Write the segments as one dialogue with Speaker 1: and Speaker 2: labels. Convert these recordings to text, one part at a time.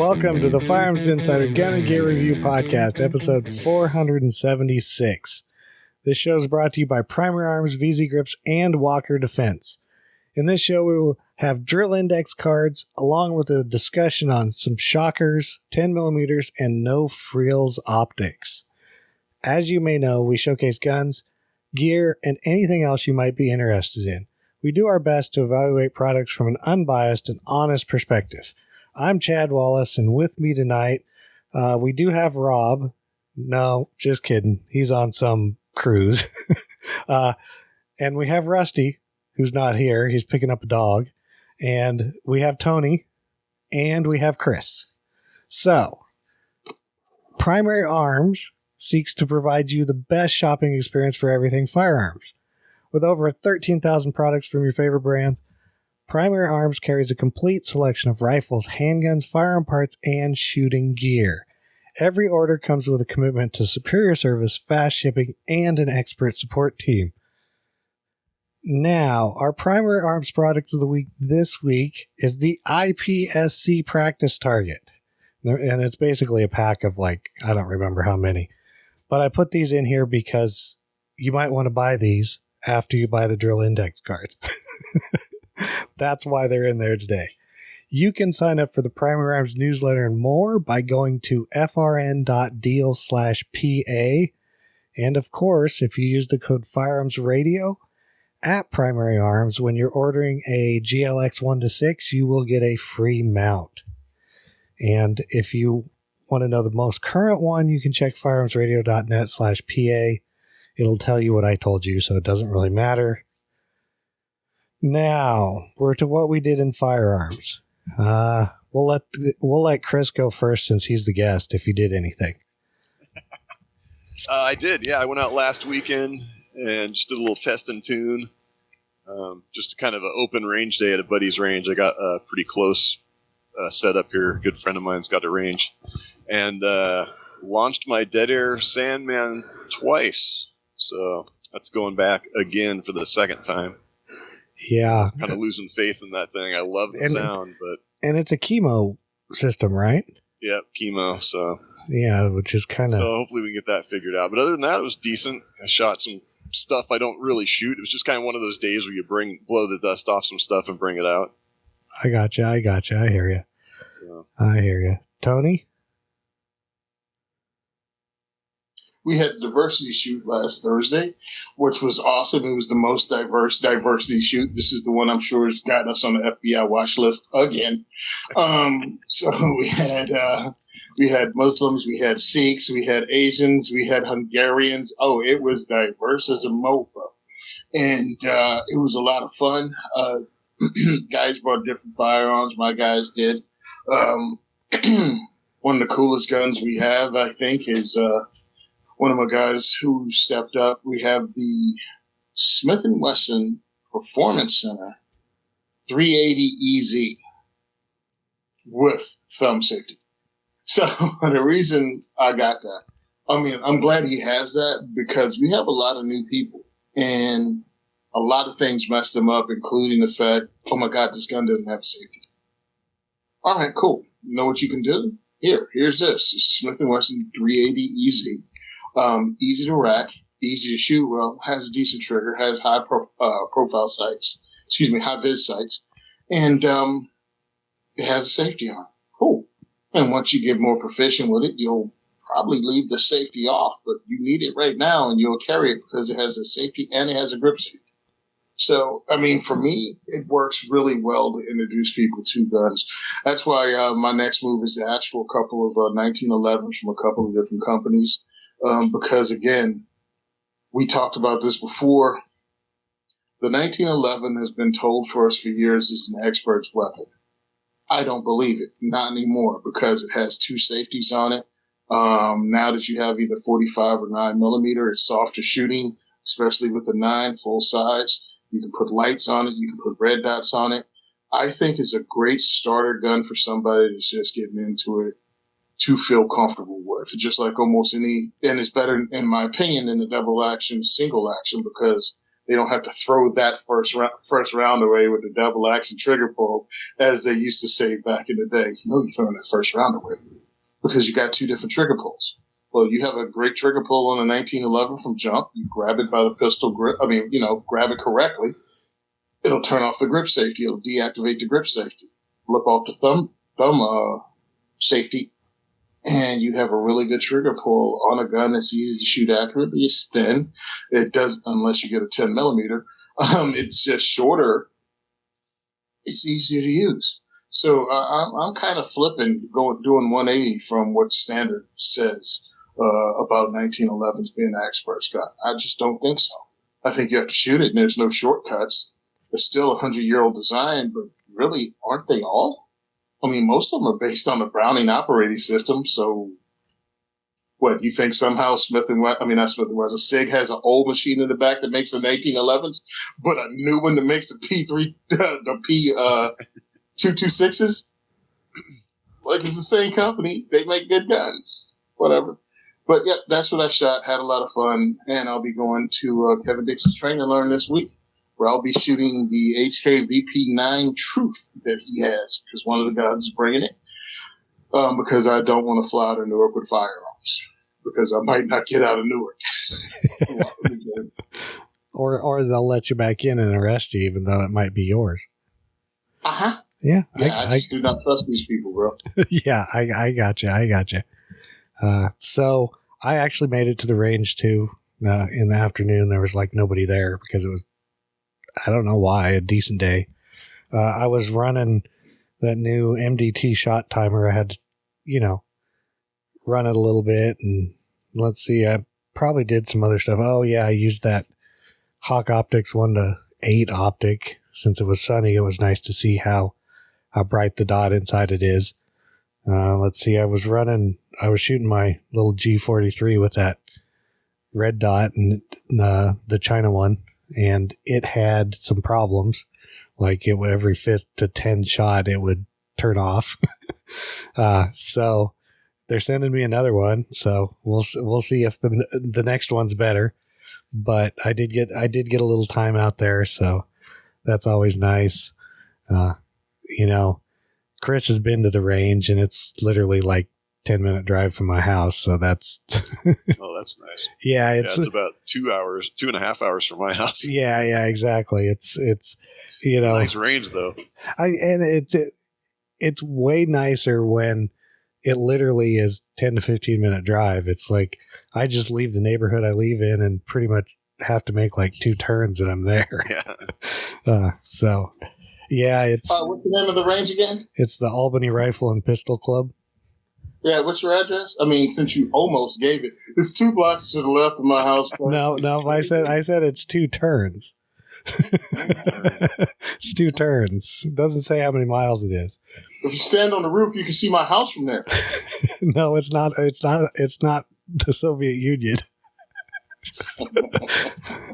Speaker 1: Welcome to the Firearms Insider Gun and Gear Review Podcast, episode 476. This show is brought to you by Primary Arms, VZ Grips, and Walker Defense. In this show, we will have drill index cards, along with a discussion on some shockers, 10mm, and no frills optics. As you may know, we showcase guns, gear, and anything else you might be interested in. We do our best to evaluate products from an unbiased and honest perspective. I'm Chad Wallace, and with me tonight, we do have Rob. No, just kidding. He's on some cruise. And we have Rusty, who's not here. He's picking up a dog. And we have Tony, and we have Chris. So, Primary Arms seeks to provide you the best shopping experience for everything firearms. With over 13,000 products from your favorite brand, Primary Arms carries a complete selection of rifles, handguns, firearm parts, and shooting gear. Every order comes with a commitment to superior service, fast shipping, and an expert support team. Now, our Primary Arms product of the week this week is the IPSC Practice Target. And it's basically a pack of I don't remember how many. But I put these in here because you might want to buy these after you buy the drill index cards. That's why they're in there today. You can sign up for the Primary Arms newsletter and more by going to frn.deal/PA. And of course, if you use the code Firearms Radio at Primary Arms, when you're ordering a GLX 1-6, you will get a free mount. And if you want to know the most current one, you can check firearmsradio.net/PA. It'll tell you what I told you, so it doesn't really matter. Now, we're to what we did in firearms. We'll let Chris go first since he's the guest if he did anything.
Speaker 2: I did, yeah. I went out last weekend and just did a little test and tune. Just kind of an open range day at a buddy's range. I got a pretty close setup here. A good friend of mine's got a range. And launched my Dead Air Sandman twice. So that's going back again for the second time.
Speaker 1: Yeah.
Speaker 2: Kind of losing faith in that thing. I love the sound, but...
Speaker 1: And it's a chemo system, right?
Speaker 2: Yep, chemo, so...
Speaker 1: Yeah, which is kind of...
Speaker 2: So hopefully we can get that figured out. But other than that, it was decent. I shot some stuff I don't really shoot. It was just kind of one of those days where you blow the dust off some stuff and bring it out.
Speaker 1: I gotcha. I hear you.
Speaker 2: So.
Speaker 1: I hear you. Tony?
Speaker 3: We had a diversity shoot last Thursday, which was awesome. It was the most diversity shoot. This is the one I'm sure has gotten us on the FBI watch list again. So we had Muslims, we had Sikhs, we had Asians, we had Hungarians. Oh, it was diverse as a mofo. And it was a lot of fun. Guys brought different firearms. My guys did. One of the coolest guns we have, I think, is... one of my guys who stepped up, we have the Smith & Wesson Performance Center 380 EZ with thumb safety. So the reason I got that, I'm glad he has that because we have a lot of new people and a lot of things messed them up, including the fact, oh my God, this gun doesn't have safety. All right, cool. You know what you can do? Here's this. This is Smith & Wesson 380 EZ. Easy to rack, easy to shoot well, has a decent trigger, has high profile sights, high vis sights, and it has a safety on. Cool. And once you get more proficient with it, you'll probably leave the safety off, but you need it right now and you'll carry it because it has a safety and it has a grip safety. So, for me, it works really well to introduce people to guns. That's why my next move is to ask for a couple of 1911s from a couple of different companies. Because again, we talked about this before. The 1911 has been told for us for years is an expert's weapon. I don't believe it, not anymore, because it has two safeties on it. Now that you have either 45 or 9mm, it's softer shooting, especially with the 9 full size. You can put lights on it. You can put red dots on it. I think it's a great starter gun for somebody that's just getting into it to feel comfortable with, just like almost any, and it's better, in my opinion, than the double action, single action, because They don't have to throw that first round away with the double action trigger pull, as they used to say back in the day. You're throwing that first round away because you got two different trigger pulls. Well, you have a great trigger pull on a 1911 from jump. You grab it by the pistol grip. Grab it correctly. It'll turn off the grip safety. It'll deactivate the grip safety. Flip off the thumb safety, and you have a really good trigger pull on a gun that's easy to shoot accurately. It's thin. It does, unless you get a 10 millimeter. It's just shorter. It's easier to use. So I'm kind of flipping, doing 180 from what standard says about 1911s being an expert's gun. I just don't think so. I think you have to shoot it, and there's no shortcuts. It's still a 100-year-old design, but really, aren't they all? I mean, most of them are based on the Browning operating system. So, what, you think somehow SIG has an old machine in the back that makes the 1911s, but a new one that makes the P226s? Like, it's the same company. They make good guns. Whatever. But, yeah, that's what I shot. Had a lot of fun. And I'll be going to Kevin Dixon's Train and Learn this week, where I'll be shooting the HK VP9 Truth that he has, because one of the guys is bringing it, because I don't want to fly out of Newark with firearms, because I might not get out of Newark.
Speaker 1: or they'll let you back in and arrest you, even though it might be yours.
Speaker 3: Uh-huh.
Speaker 1: Yeah.
Speaker 3: I just do not trust these people, bro.
Speaker 1: Yeah, I got you. So I actually made it to the range, too, in the afternoon. There was, nobody there because it was, I don't know why, a decent day. I was running that new MDT shot timer. I had to, run it a little bit, and let's see, I probably did some other stuff. Oh yeah, I used that Hawk Optics 1:8 optic. Since it was sunny, it was nice to see how bright the dot inside it is. Let's see, I was shooting my little G43 with that red dot and the China one. And it had some problems, every 5th to 10th shot, it would turn off. So they're sending me another one. So we'll see if the next one's better. But I did get a little time out there, so that's always nice. Chris has been to the range, and it's literally 10-minute drive from my house, so that's
Speaker 2: oh, that's nice.
Speaker 1: Yeah, it's
Speaker 2: about 2.5 hours from my house.
Speaker 1: Yeah, exactly. It's
Speaker 2: nice range though.
Speaker 1: It's way nicer when it literally is 10 to 15 minute drive. It's I just leave the neighborhood I live in and pretty much have to make 2 turns and I'm there.
Speaker 2: Yeah.
Speaker 1: So yeah, it's
Speaker 3: what's the name of the range again?
Speaker 1: It's the Albany Rifle and Pistol Club.
Speaker 3: Yeah, what's your address? I mean, since you almost gave it, it's 2 blocks to the left of my house.
Speaker 1: No, I said it's 2 turns. It's 2 turns. It doesn't say how many miles it is.
Speaker 3: If you stand on the roof, you can see my house from there.
Speaker 1: No, it's not the Soviet Union.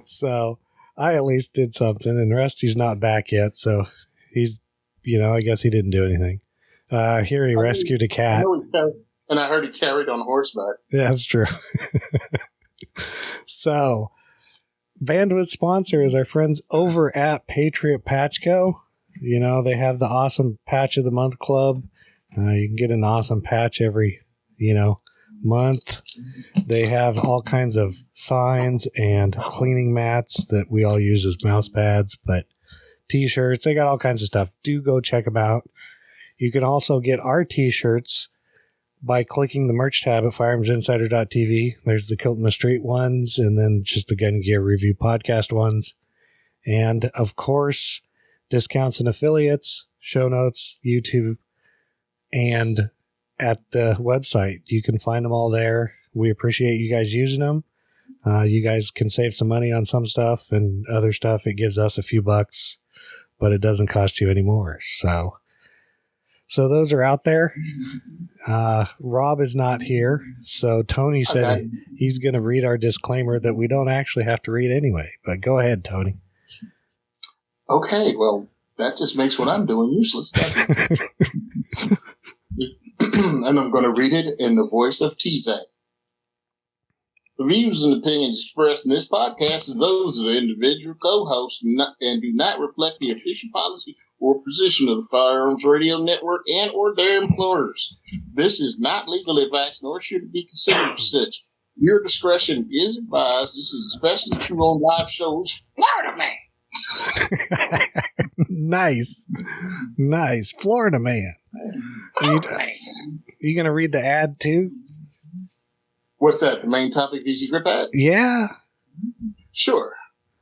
Speaker 1: So I at least did something, and Rusty's not back yet, so he's, I guess he didn't do anything. Here he rescued a cat.
Speaker 3: And I heard he carried on horseback.
Speaker 1: Yeah, that's true. So, bandwidth sponsor is our friends over at Patriot Patch Co. They have the awesome Patch of the Month Club. You can get an awesome patch every, month. They have all kinds of signs and cleaning mats that we all use as mouse pads, but t-shirts, they got all kinds of stuff. Do go check them out. You can also get our t-shirts by clicking the merch tab at firearmsinsider.tv. There's the Kilt in the Street ones, and then just the Gun Gear Review podcast ones. And, of course, discounts and affiliates, show notes, YouTube, and at the website. You can find them all there. We appreciate you guys using them. You guys can save some money on some stuff, and other stuff, it gives us a few bucks, but it doesn't cost you any more. So those are out there. Rob is not here, so Tony said he's going to read our disclaimer that we don't actually have to read anyway. But go ahead, Tony.
Speaker 3: Okay, well, that just makes what I'm doing useless, doesn't it? And I'm going to read it in the voice of T-Zay. The views and opinions expressed in this podcast are those of the individual co-hosts and do not reflect the official policy or position of the Firearms Radio Network and or their employers. This is not legal advice, nor should it be considered such. Your discretion is advised. This is especially true on live shows. Florida Man!
Speaker 1: Nice. Florida Man. Are you going to read the ad too?
Speaker 3: What's that? The main topic, VZ Grip ad?
Speaker 1: Yeah.
Speaker 3: Sure.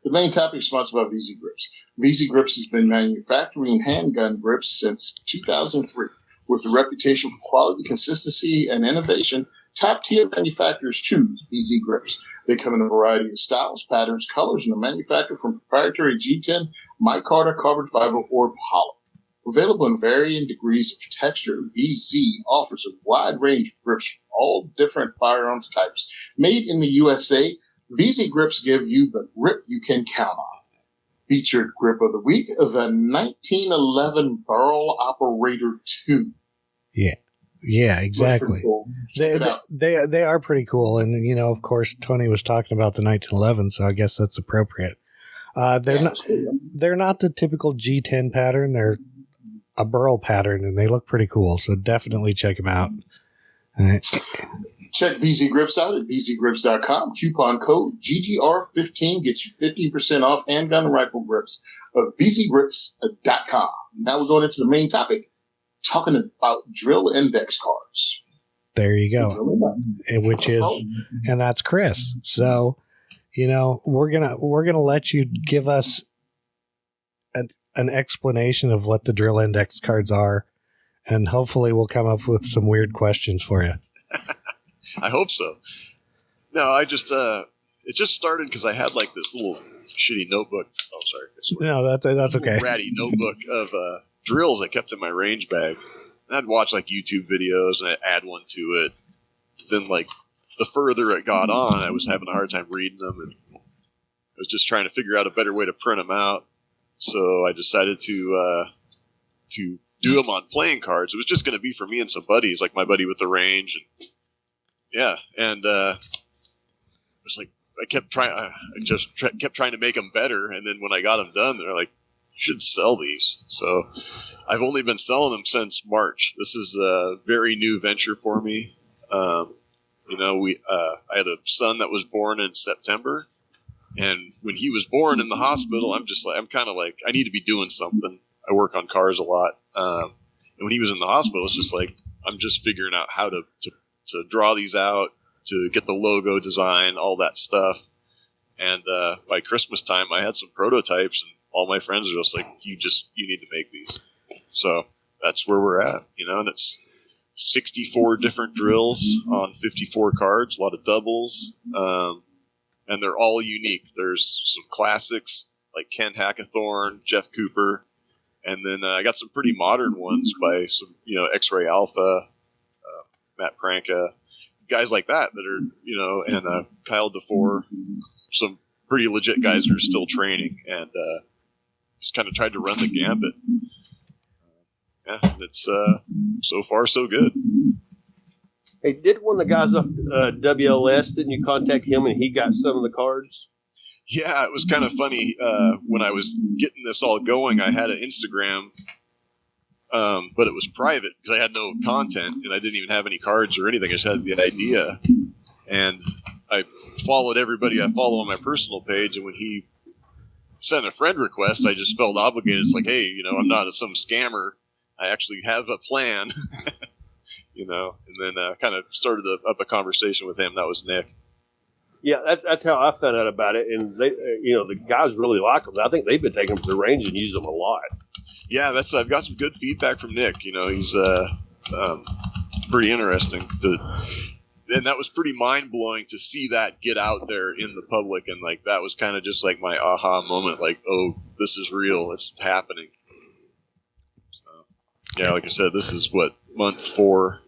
Speaker 3: The main topic is sponsored by VZ Grips. VZ Grips has been manufacturing handgun grips since 2003. With a reputation for quality, consistency, and innovation, top-tier manufacturers choose VZ Grips. They come in a variety of styles, patterns, colors, and are manufactured from proprietary G10, micarta, carbon fiber, or polymer. Available in varying degrees of texture, VZ offers a wide range of grips for all different firearms types. Made in the USA, VZ Grips give you the grip you can count on. Featured grip of the week, the 1911 Barrel Operator 2.
Speaker 1: Yeah, exactly.
Speaker 3: Cool.
Speaker 1: They are pretty cool, and of course, Tony was talking about the 1911, so I guess that's appropriate. They're not the typical G10 pattern; they're a burl pattern, and they look pretty cool. So definitely check them out. All right.
Speaker 3: Check VZ Grips out at vzgrips.com. Coupon code GGR15 gets you 15% off handgun and rifle grips of vzgrips.com. Now we're going into the main topic, talking about drill index cards.
Speaker 1: There you go. And that's Chris. So, we're gonna let you give us an explanation of what the drill index cards are, and hopefully we'll come up with some weird questions for you.
Speaker 2: I hope so. No, I just it just started because I had like this little shitty notebook. Oh, sorry.
Speaker 1: No, that's okay.
Speaker 2: Ratty notebook of drills I kept in my range bag. And I'd watch like YouTube videos and I'd add one to it. Then like the further it got on, I was having a hard time reading them, and I was just trying to figure out a better way to print them out. So I decided to do them on playing cards. It was just going to be for me and some buddies, like my buddy with the range, and it was like I kept trying. Kept trying to make them better, and then when I got them done, they're like, "You should sell these." So I've only been selling them since March. This is a very new venture for me. I had a son that was born in September, and when he was born in the hospital, I'm kind of like, I need to be doing something. I work on cars a lot, and when he was in the hospital, it's just like I'm just figuring out how to draw these out, to get the logo design, all that stuff. And by Christmas time, I had some prototypes, and all my friends are just like, you need to make these. So that's where we're at, and it's 64 different drills on 54 cards, a lot of doubles, and they're all unique. There's some classics like Ken Hackathorn, Jeff Cooper, and then I got some pretty modern ones by some, X-Ray Alpha, Matt Pranka, guys like that are, and Kyle DeFore, some pretty legit guys that are still training, and just kind of tried to run the gambit. And it's so far so good.
Speaker 4: Hey, did one of the guys off WLS, didn't you contact him and he got some of the cards?
Speaker 2: Yeah, it was kind of funny. When I was getting this all going, I had an Instagram, but it was private because I had no content and I didn't even have any cards or anything. I just had the idea. And I followed everybody I follow on my personal page. And when he sent a friend request, I just felt obligated. It's like, hey, I'm not some scammer. I actually have a plan, and then kind of started up a conversation with him. That was Nick.
Speaker 4: Yeah, that's how I found out about it. And they, the guys really like them. I think they've been taking them to the range and use them a lot.
Speaker 2: Yeah, I've got some good feedback from Nick. He's pretty interesting. And that was pretty mind blowing to see that get out there in the public, and like that was kind of just like my aha moment. Like, oh, this is real. It's happening. So, yeah, like I said, this is month 4.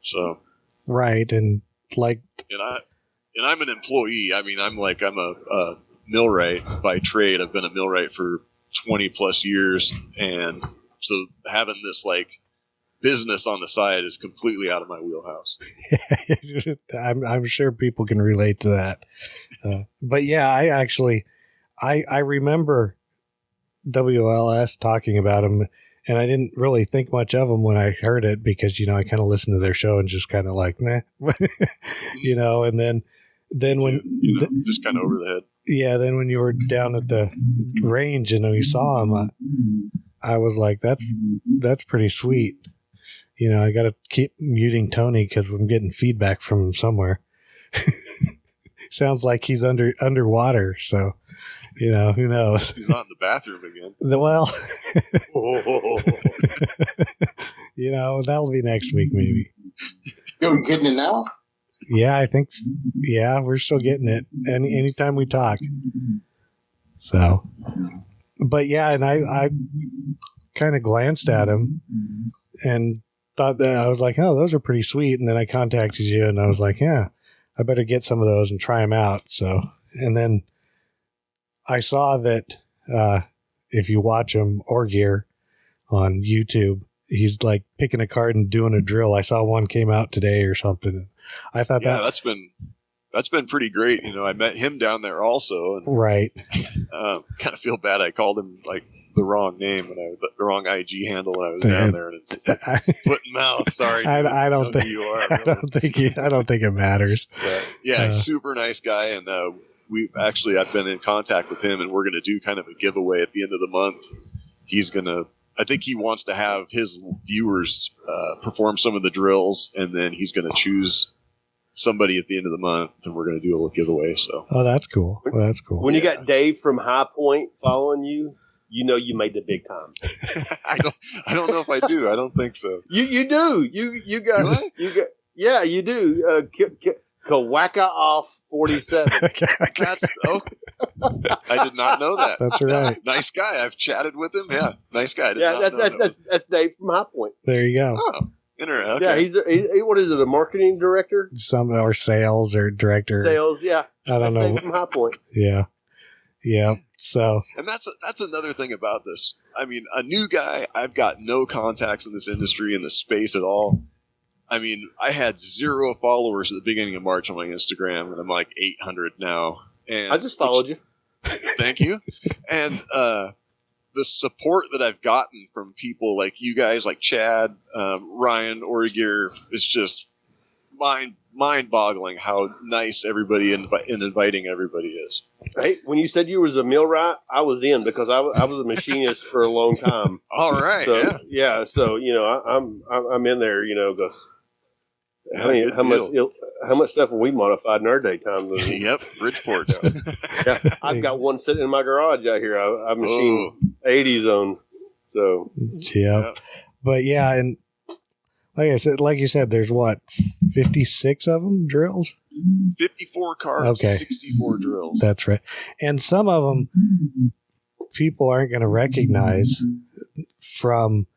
Speaker 2: So
Speaker 1: right, and like,
Speaker 2: and I'm an employee. I mean, I'm a millwright by trade. I've been a millwright for 20 plus years, and so having this like business on the side is completely out of my wheelhouse.
Speaker 1: I'm sure people can relate to that. But yeah, I remember WLS talking about him, and I didn't really think much of him when I heard it because, I kind of listened to their show and just kind of like, nah, and then when,
Speaker 2: just kind of over the head.
Speaker 1: Yeah. Then when you were down at the range and we saw him, I was like, that's pretty sweet. I got to keep muting Tony because I'm getting feedback from him somewhere. Sounds like he's underwater. So, who knows?
Speaker 2: He's not in the bathroom again.
Speaker 1: Well, that'll be next week maybe.
Speaker 3: You're getting it now?
Speaker 1: Yeah, I think. Yeah, we're still getting it. Anytime we talk. So, but yeah, and I kind of glanced at him and thought that I was like, oh, those are pretty sweet. And then I contacted you and I was like, yeah, I better get some of those and try them out. So, and then I saw that if you watch him or Gear on YouTube, he's like picking a card and doing a drill. I saw one came out today or something. I thought
Speaker 2: that's been pretty great. I met him down there also. And,
Speaker 1: right.
Speaker 2: Kind of feel bad. I called him like the wrong name and the wrong IG handle when I was down there, and it's foot and mouth. Sorry,
Speaker 1: I don't think
Speaker 2: you are.
Speaker 1: I don't think it matters.
Speaker 2: Yeah, super nice guy, and I've been in contact with him, and we're going to do kind of a giveaway at the end of the month. I think he wants to have his viewers perform some of the drills, and then he's going to choose somebody at the end of the month, and we're going to do a little giveaway. So,
Speaker 1: that's cool. Well, that's cool.
Speaker 4: When you got Dave from High Point following you, you made the big time.
Speaker 2: I don't know if I do. I don't think so.
Speaker 4: You do. You got. Yeah, you do. Kawaka off 47.
Speaker 2: That's I did not know that.
Speaker 1: That's right.
Speaker 2: Nice guy. I've chatted with him. Yeah, nice guy.
Speaker 4: That's Dave from High Point.
Speaker 1: There you go.
Speaker 2: Oh, interesting.
Speaker 4: Okay. Yeah, he's what is it? A marketing director?
Speaker 1: Or sales or director.
Speaker 4: Sales. Yeah.
Speaker 1: I don't know.
Speaker 4: Dave from High Point.
Speaker 1: Yeah. Yeah. So.
Speaker 2: And that's another thing about this. I mean, a new guy. I've got no contacts in this industry, in the space at all. I mean, I had 0 followers at the beginning of March on my Instagram, and I'm like 800 now. And
Speaker 4: I just followed you.
Speaker 2: Thank you. And the support that I've gotten from people like you guys, like Chad, Ryan, Origear, is just mind-boggling how nice everybody and inviting everybody is.
Speaker 4: Hey, when you said you was a millwright, I was in because I was a machinist for a long time.
Speaker 2: All right.
Speaker 4: So, yeah. So I'm in there. Because how much stuff have we modified in our daytime?
Speaker 2: Yep, Bridgeports.
Speaker 4: Yeah, I've got one sitting in my garage out here. I machined 80s on. So
Speaker 1: yeah, but yeah, and like you said, there's 56 of them drills.
Speaker 2: 54 cards, 64 drills.
Speaker 1: That's right, and some of them people aren't going to recognize from,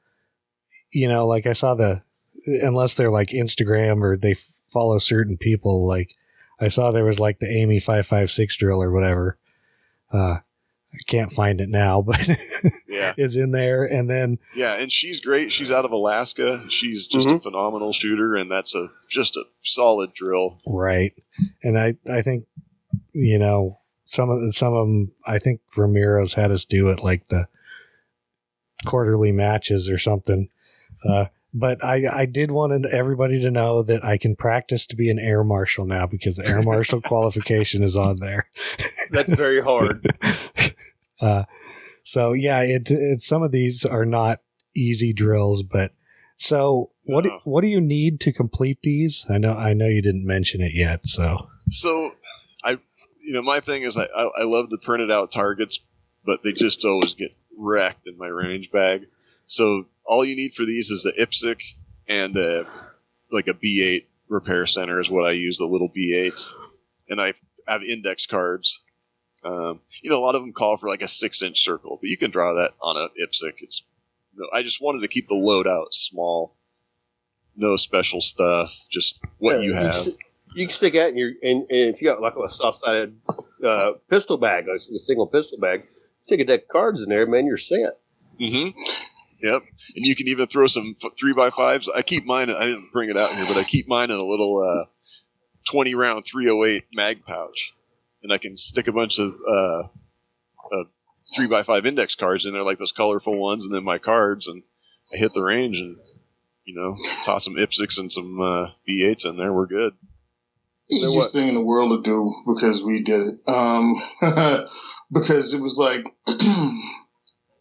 Speaker 1: like I saw unless they're like Instagram or they follow certain people. Like I saw there was like the Amy 556 drill or whatever. I can't find it now, but
Speaker 2: yeah,
Speaker 1: it's in there. And then
Speaker 2: and she's great. She's out of Alaska. She's just a phenomenal shooter, and that's just a solid drill.
Speaker 1: Right. And I think some of them. I think Ramiro's had us do it like the quarterly matches or something. But I did want everybody to know that I can practice to be an air marshal now because the air marshal qualification is on there.
Speaker 4: That's very hard.
Speaker 1: So yeah, it's some of these are not easy drills, but so what do you need to complete these? I know you didn't mention it yet. So
Speaker 2: my thing is I love the printed out targets, but they just always get wrecked in my range bag. So all you need for these is the IPSC and like a B8 repair center is what I use, the little B8s. And I have index cards. A lot of them call for like a 6-inch circle, but you can draw that on an IPSC. I just wanted to keep the load out small. No special stuff, just what you have.
Speaker 4: You can stick out and if you got like a soft-sided pistol bag, like a single pistol bag, stick a deck of cards in there, man, you're set.
Speaker 2: Mm-hmm. Yep. And you can even throw some 3x5s. I keep mine. I didn't bring it out here, but I keep mine in a little 20 round 308 mag pouch, and I can stick a bunch of 3x5 index cards in there, like those colorful ones, and then my cards, and I hit the range and, toss some IPSCs and some V8s in there. We're good.
Speaker 3: Easiest thing in the world to do because we did it. Because it was like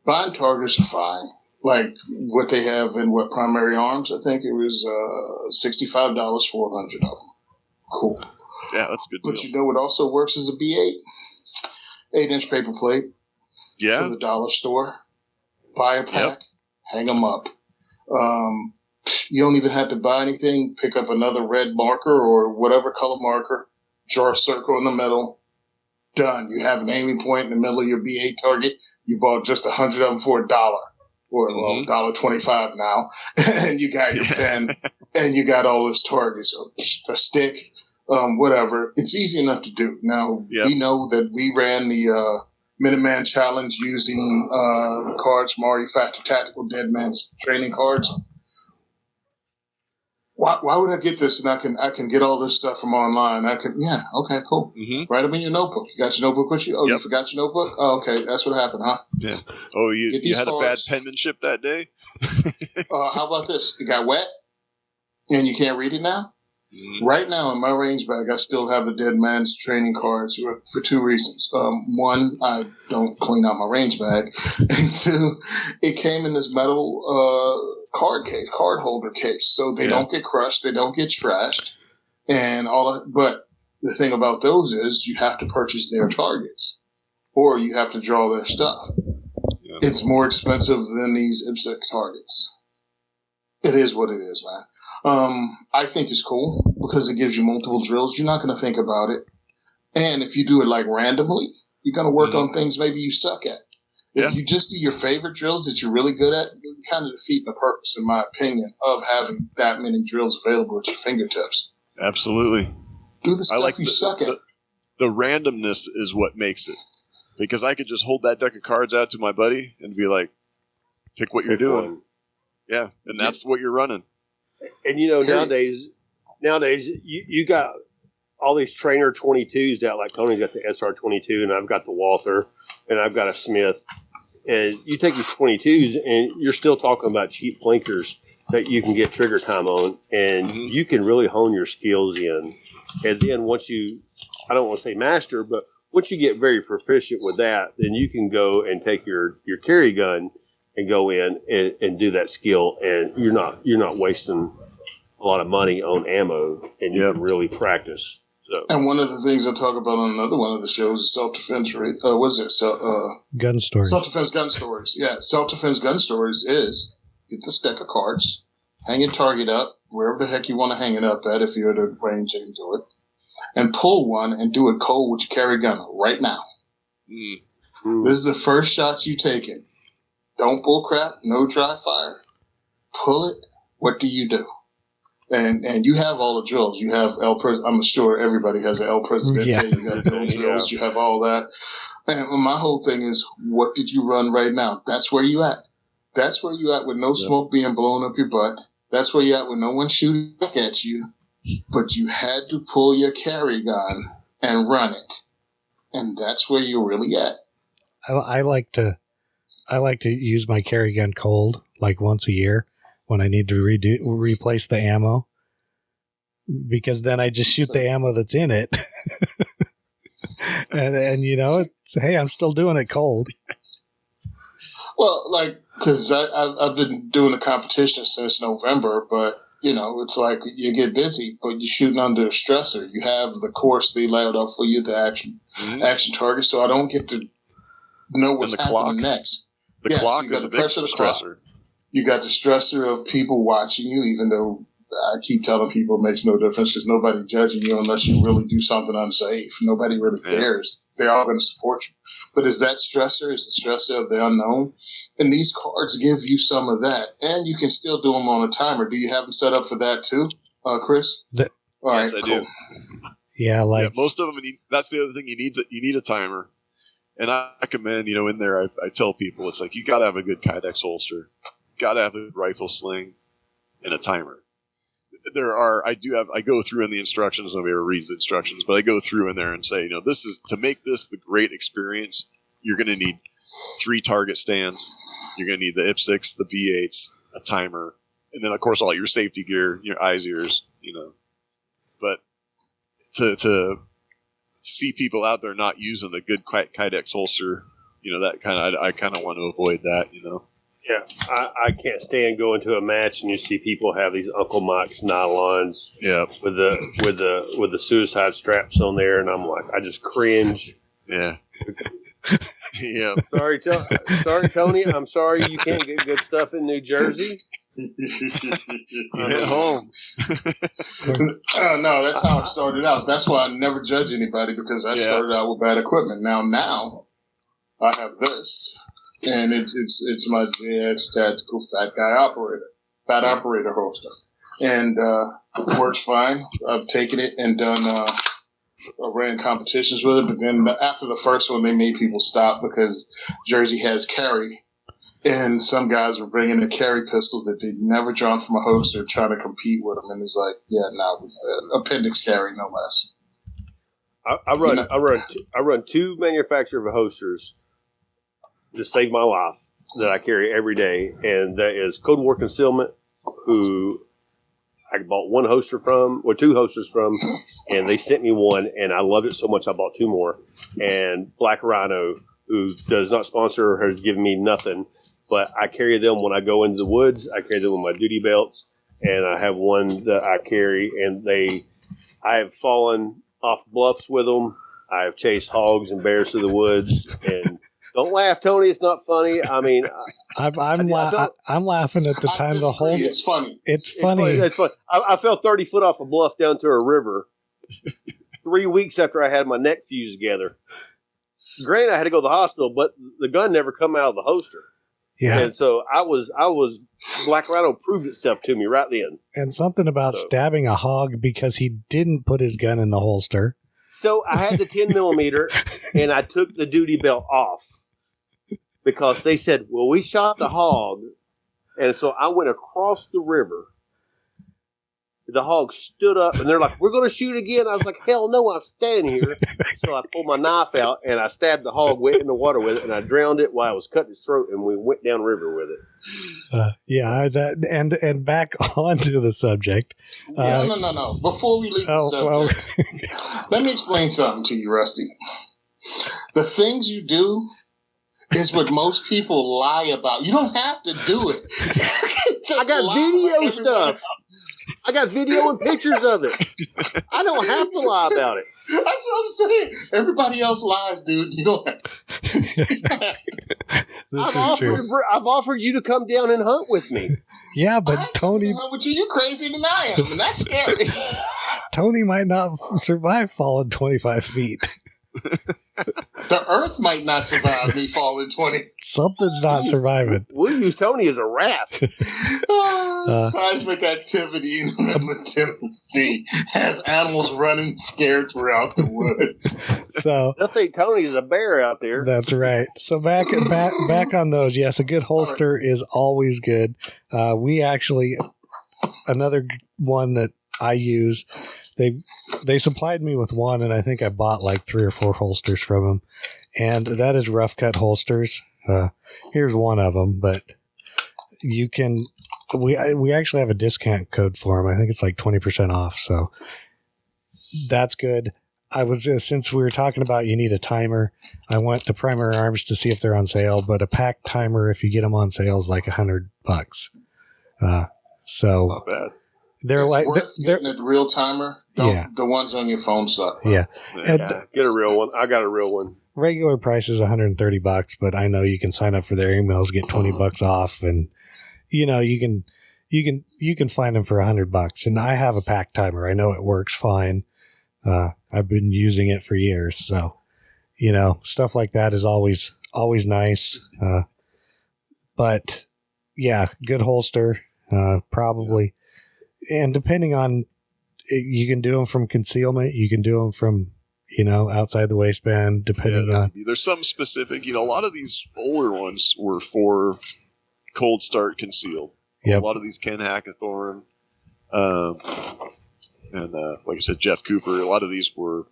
Speaker 3: buying targets are fine. Like what they have in Primary Arms, I think it was $65 for 100 of them. Cool.
Speaker 2: Yeah, that's a good deal.
Speaker 3: But you know what also works as a B8? 8-inch paper plate.
Speaker 2: Yeah.
Speaker 3: To the dollar store. Buy a pack. Hang them up. You don't even have to buy anything. Pick up another red marker or whatever color marker. Draw a circle in the middle. Done. You have an aiming point in the middle of your B8 target. You bought just 100 of them for $1. Or $1.25 now. And you got your pen. And you got all those targets. A stick. Whatever. It's easy enough to do. Now, we know that we ran the Minuteman Challenge using cards from RE Factor Tactical Dead Man's training cards. Why would I get this and I can get all this stuff from online? Okay, cool. Write them in your notebook. You got your notebook with you? Oh, you forgot your notebook? Oh, okay, that's what happened, huh?
Speaker 2: Yeah. Oh, you had cards. A bad penmanship that day?
Speaker 3: How about this? It got wet and you can't read it now? Right now in my range bag, I still have the Dead Man's training cards for two reasons. One, I don't clean out my range bag. And two, it came in this metal card holder case. So they don't get crushed. They don't get trashed. And all that. But the thing about those is you have to purchase their targets or you have to draw their stuff. Yeah. It's more expensive than these IPSC targets. It is what it is, man. I think it's cool because it gives you multiple drills. You're not going to think about it. And if you do it like randomly, you're going to work on things maybe you suck at. If you just do your favorite drills that you're really good at, you kind of defeat the purpose, in my opinion, of having that many drills available at your fingertips.
Speaker 2: Absolutely.
Speaker 3: Do the stuff you suck at.
Speaker 2: The randomness is what makes it. Because I could just hold that deck of cards out to my buddy and be like, pick what you're doing. One. Yeah, and that's what you're running.
Speaker 4: And nowadays you got all these trainer 22s out. Like Tony's got the SR22, and I've got the Walther, and I've got a Smith. And you take these 22s, and you're still talking about cheap blinkers that you can get trigger time on, and you can really hone your skills in. And then once you, I don't want to say master, but once you get very proficient with that, then you can go and take your carry gun and go in and do that skill, and you're not wasting a lot of money on ammo, and you can really practice. So.
Speaker 3: And one of the things I talk about on another one of the shows is self-defense.
Speaker 1: Gun stories.
Speaker 3: Self-defense gun stories. Yeah, self-defense gun stories is get this deck of cards, hang your target up wherever the heck you want to hang it up at. If you're at a range, you can do it, and pull one and do it cold with your carry gun right now. This is the first shots you taking. Don't bullcrap, no dry fire. Pull it. What do you do? And you have all the drills. You have I'm sure everybody has an El Presidente. Yeah. You have no drills. You have all that. And my whole thing is, what did you run right now? That's where you at. That's where you at with no smoke being blown up your butt. That's where you at with no one shooting back at you. But you had to pull your carry gun and run it. And that's where you're really at.
Speaker 1: I like to use my carry gun cold, like once a year when I need to replace the ammo, because then I just shoot the ammo that's in it. and it's, hey, I'm still doing it cold.
Speaker 3: Well, because I've been doing the competition since November, but it's like you get busy, but you're shooting under a stressor. You have the course they laid out for you, the action target, so I don't get to know what's happening next.
Speaker 2: The clock is a big stressor.
Speaker 3: You got the stressor of people watching you, even though I keep telling people it makes no difference because nobody's judging you unless you really do something unsafe. Nobody really cares. They're all going to support you. But is that stressor? Is the stressor of the unknown? And these cards give you some of that. And you can still do them on a timer. Do you have them set up for that too, Chris?
Speaker 2: Yes, I do.
Speaker 1: Yeah,
Speaker 2: most of them. That's the other thing. You need a timer. And I recommend, in there, I tell people, it's like, you got to have a good Kydex holster. got to have a rifle sling and a timer. I go through in the instructions. Nobody ever reads the instructions, but I go through in there and say, this is to make this the great experience. You're going to need 3 target stands. You're going to need the IPSCs, the B8s, a timer, and then of course all your safety gear, your eyes, ears, But to see people out there not using the good Kydex holster, I kind of want to avoid that,
Speaker 4: Yeah, I can't stand going to a match and you see people have these Uncle Mike's nylons, with the suicide straps on there, and I'm like, I just cringe.
Speaker 2: Yeah. Yeah.
Speaker 4: Sorry, Tony. I'm sorry you can't get good stuff in New Jersey.
Speaker 2: At home.
Speaker 3: No, that's how it started out. That's why I never judge anybody, because I started out with bad equipment. Now I have this, and it's my JX Tactical Fat Operator holster, and it works fine. I've taken it and done. I ran competitions with it, but then after the first one, they made people stop because Jersey has carry. And some guys were bringing the carry pistols that they'd never drawn from a holster, trying to compete with them. And it's like, appendix carry, no less.
Speaker 4: I run 2 manufacturer of holsters to save my life that I carry every day, and that is Cold War Concealment, who I bought 1 holster from, or 2 holsters from, and they sent me one, and I loved it so much I bought 2 more. And Black Rhino, who does not sponsor or has given me nothing, but I carry them when I go into the woods. I carry them with my duty belts, and I have one that I carry, and I have fallen off bluffs with them. I have chased hogs and bears through the woods, and don't laugh, Tony. It's not funny. I mean,
Speaker 1: I'm laughing at the time the whole.
Speaker 3: It's funny.
Speaker 1: It's funny.
Speaker 4: It's funny. I fell 30 foot off a bluff down to a river 3 weeks after I had my neck fused together. Granted, I had to go to the hospital, but the gun never come out of the holster.
Speaker 1: Yeah.
Speaker 4: And so I was Black Rhino proved itself to me right then.
Speaker 1: And something about stabbing a hog because he didn't put his gun in the holster.
Speaker 4: So I had the 10 millimeter and I took the duty belt off because they said, well, we shot the hog. And so I went across the river. The hog stood up, and they're like, we're going to shoot again. I was like, hell no, I'm standing here. So I pulled my knife out, and I stabbed the hog wet in the water with it, and I drowned it while I was cutting his throat, and we went down river with it.
Speaker 1: And back onto the subject.
Speaker 3: No. Before we leave the subject, let me explain something to you, Rusty. The things you do is what most people lie about. You don't have to do it.
Speaker 4: I got video stuff. I got video and pictures of it. I don't have to lie about it.
Speaker 3: That's what I'm saying. Everybody else lies, dude. You don't have to.
Speaker 4: I've offered you to come down and hunt with me.
Speaker 1: Yeah, but Tony...
Speaker 3: Hunt with you crazier than I am, and that's scary.
Speaker 1: Tony might not survive falling 25 feet.
Speaker 3: The earth might not survive me falling 20.
Speaker 1: Something's not surviving.
Speaker 4: We'll use Tony as a raft.
Speaker 3: Seismic activity in the middle of Tennessee has animals running scared throughout the woods.
Speaker 1: So
Speaker 4: I think Tony is a bear out there.
Speaker 1: That's right. So back on those. Yes, a good holster is always good. We actually, another one that I use, they supplied me with one, and I think I bought like 3 or 4 holsters from them, and that is Rough Cut Holsters. Here's one of them, but you can. We actually have a discount code for them. I think it's like 20% off, so that's good. I was since we were talking about you need a timer, I went to Primary Arms to see if they're on sale, but a pack timer, if you get them on sale, is like $100. So
Speaker 2: not bad.
Speaker 1: They're like
Speaker 3: getting a real timer. The ones on your phone suck.
Speaker 1: Yeah.
Speaker 4: Get a real one. I got a real one.
Speaker 1: Regular price is $130, but I know you can sign up for their emails, get $20 off, and you can find them for $100. And I have a pack timer. I know it works fine. I've been using it for years, so stuff like that is always nice. But yeah, good holster, probably. And depending on, you can do them from concealment, you can do them from, outside the waistband, depending on.
Speaker 2: There's some specific, a lot of these older ones were for cold start concealed.
Speaker 1: Yep.
Speaker 2: A lot of these Ken Hackathorn, and like I said, Jeff Cooper. A lot of these were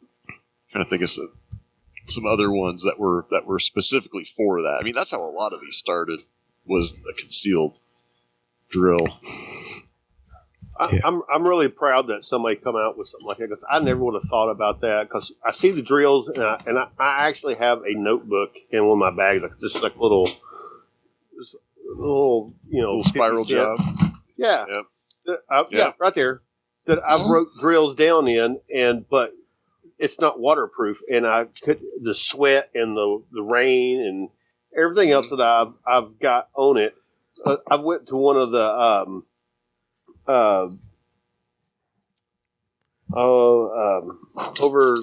Speaker 2: trying to think of some other ones that were specifically for that. I mean, that's how a lot of these started, was a concealed drill.
Speaker 4: I'm really proud that somebody come out with something like that, because I never would have thought about that, because I see the drills, and I actually have a notebook in one of my bags, like just like little
Speaker 2: Little spiral job.
Speaker 4: Yeah.
Speaker 2: Yep.
Speaker 4: Yeah, right there. That I wrote drills down in, but it's not waterproof, and I could the sweat and the rain and everything else that I've got on it. I went to one of the over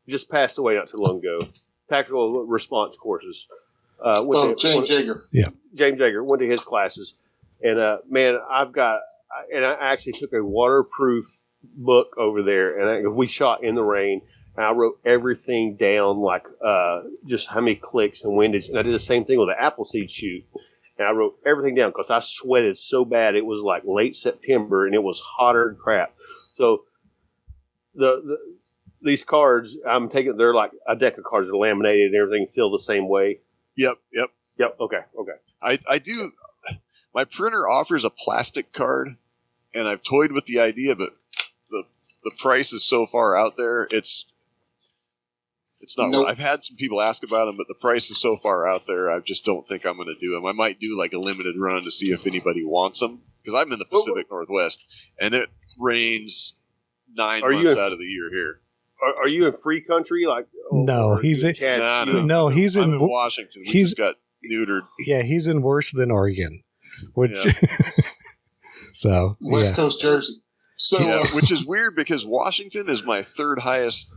Speaker 4: just passed away not too long ago. Tactical response courses.
Speaker 3: James Jaeger.
Speaker 1: Yeah.
Speaker 4: James Jaeger went to his classes, and man, I actually took a waterproof book over there, and we shot in the rain. And I wrote everything down, like just how many clicks and windage. And I did the same thing with the Appleseed shoot. And I wrote everything down because I sweated so bad. It was like late September, and it was hotter than crap. So these cards, I'm taking, they're like a deck of cards that are laminated and everything feel the same way.
Speaker 2: Yep.
Speaker 4: Okay.
Speaker 2: I do. My printer offers a plastic card, and I've toyed with the idea, but the price is so far out there. It's not. Nope. I've had some people ask about them, but the price is so far out there. I just don't think I'm going to do them. I might do like a limited run to see if anybody wants them, because I'm in the Pacific Northwest, and it rains 9 months out of the year here.
Speaker 4: Are you in free country? Like
Speaker 1: no, he's in he's
Speaker 2: in Washington. We just got neutered.
Speaker 1: Yeah, he's in worse than Oregon, which so
Speaker 3: West Coast Jersey. So
Speaker 2: which is weird because Washington is my third highest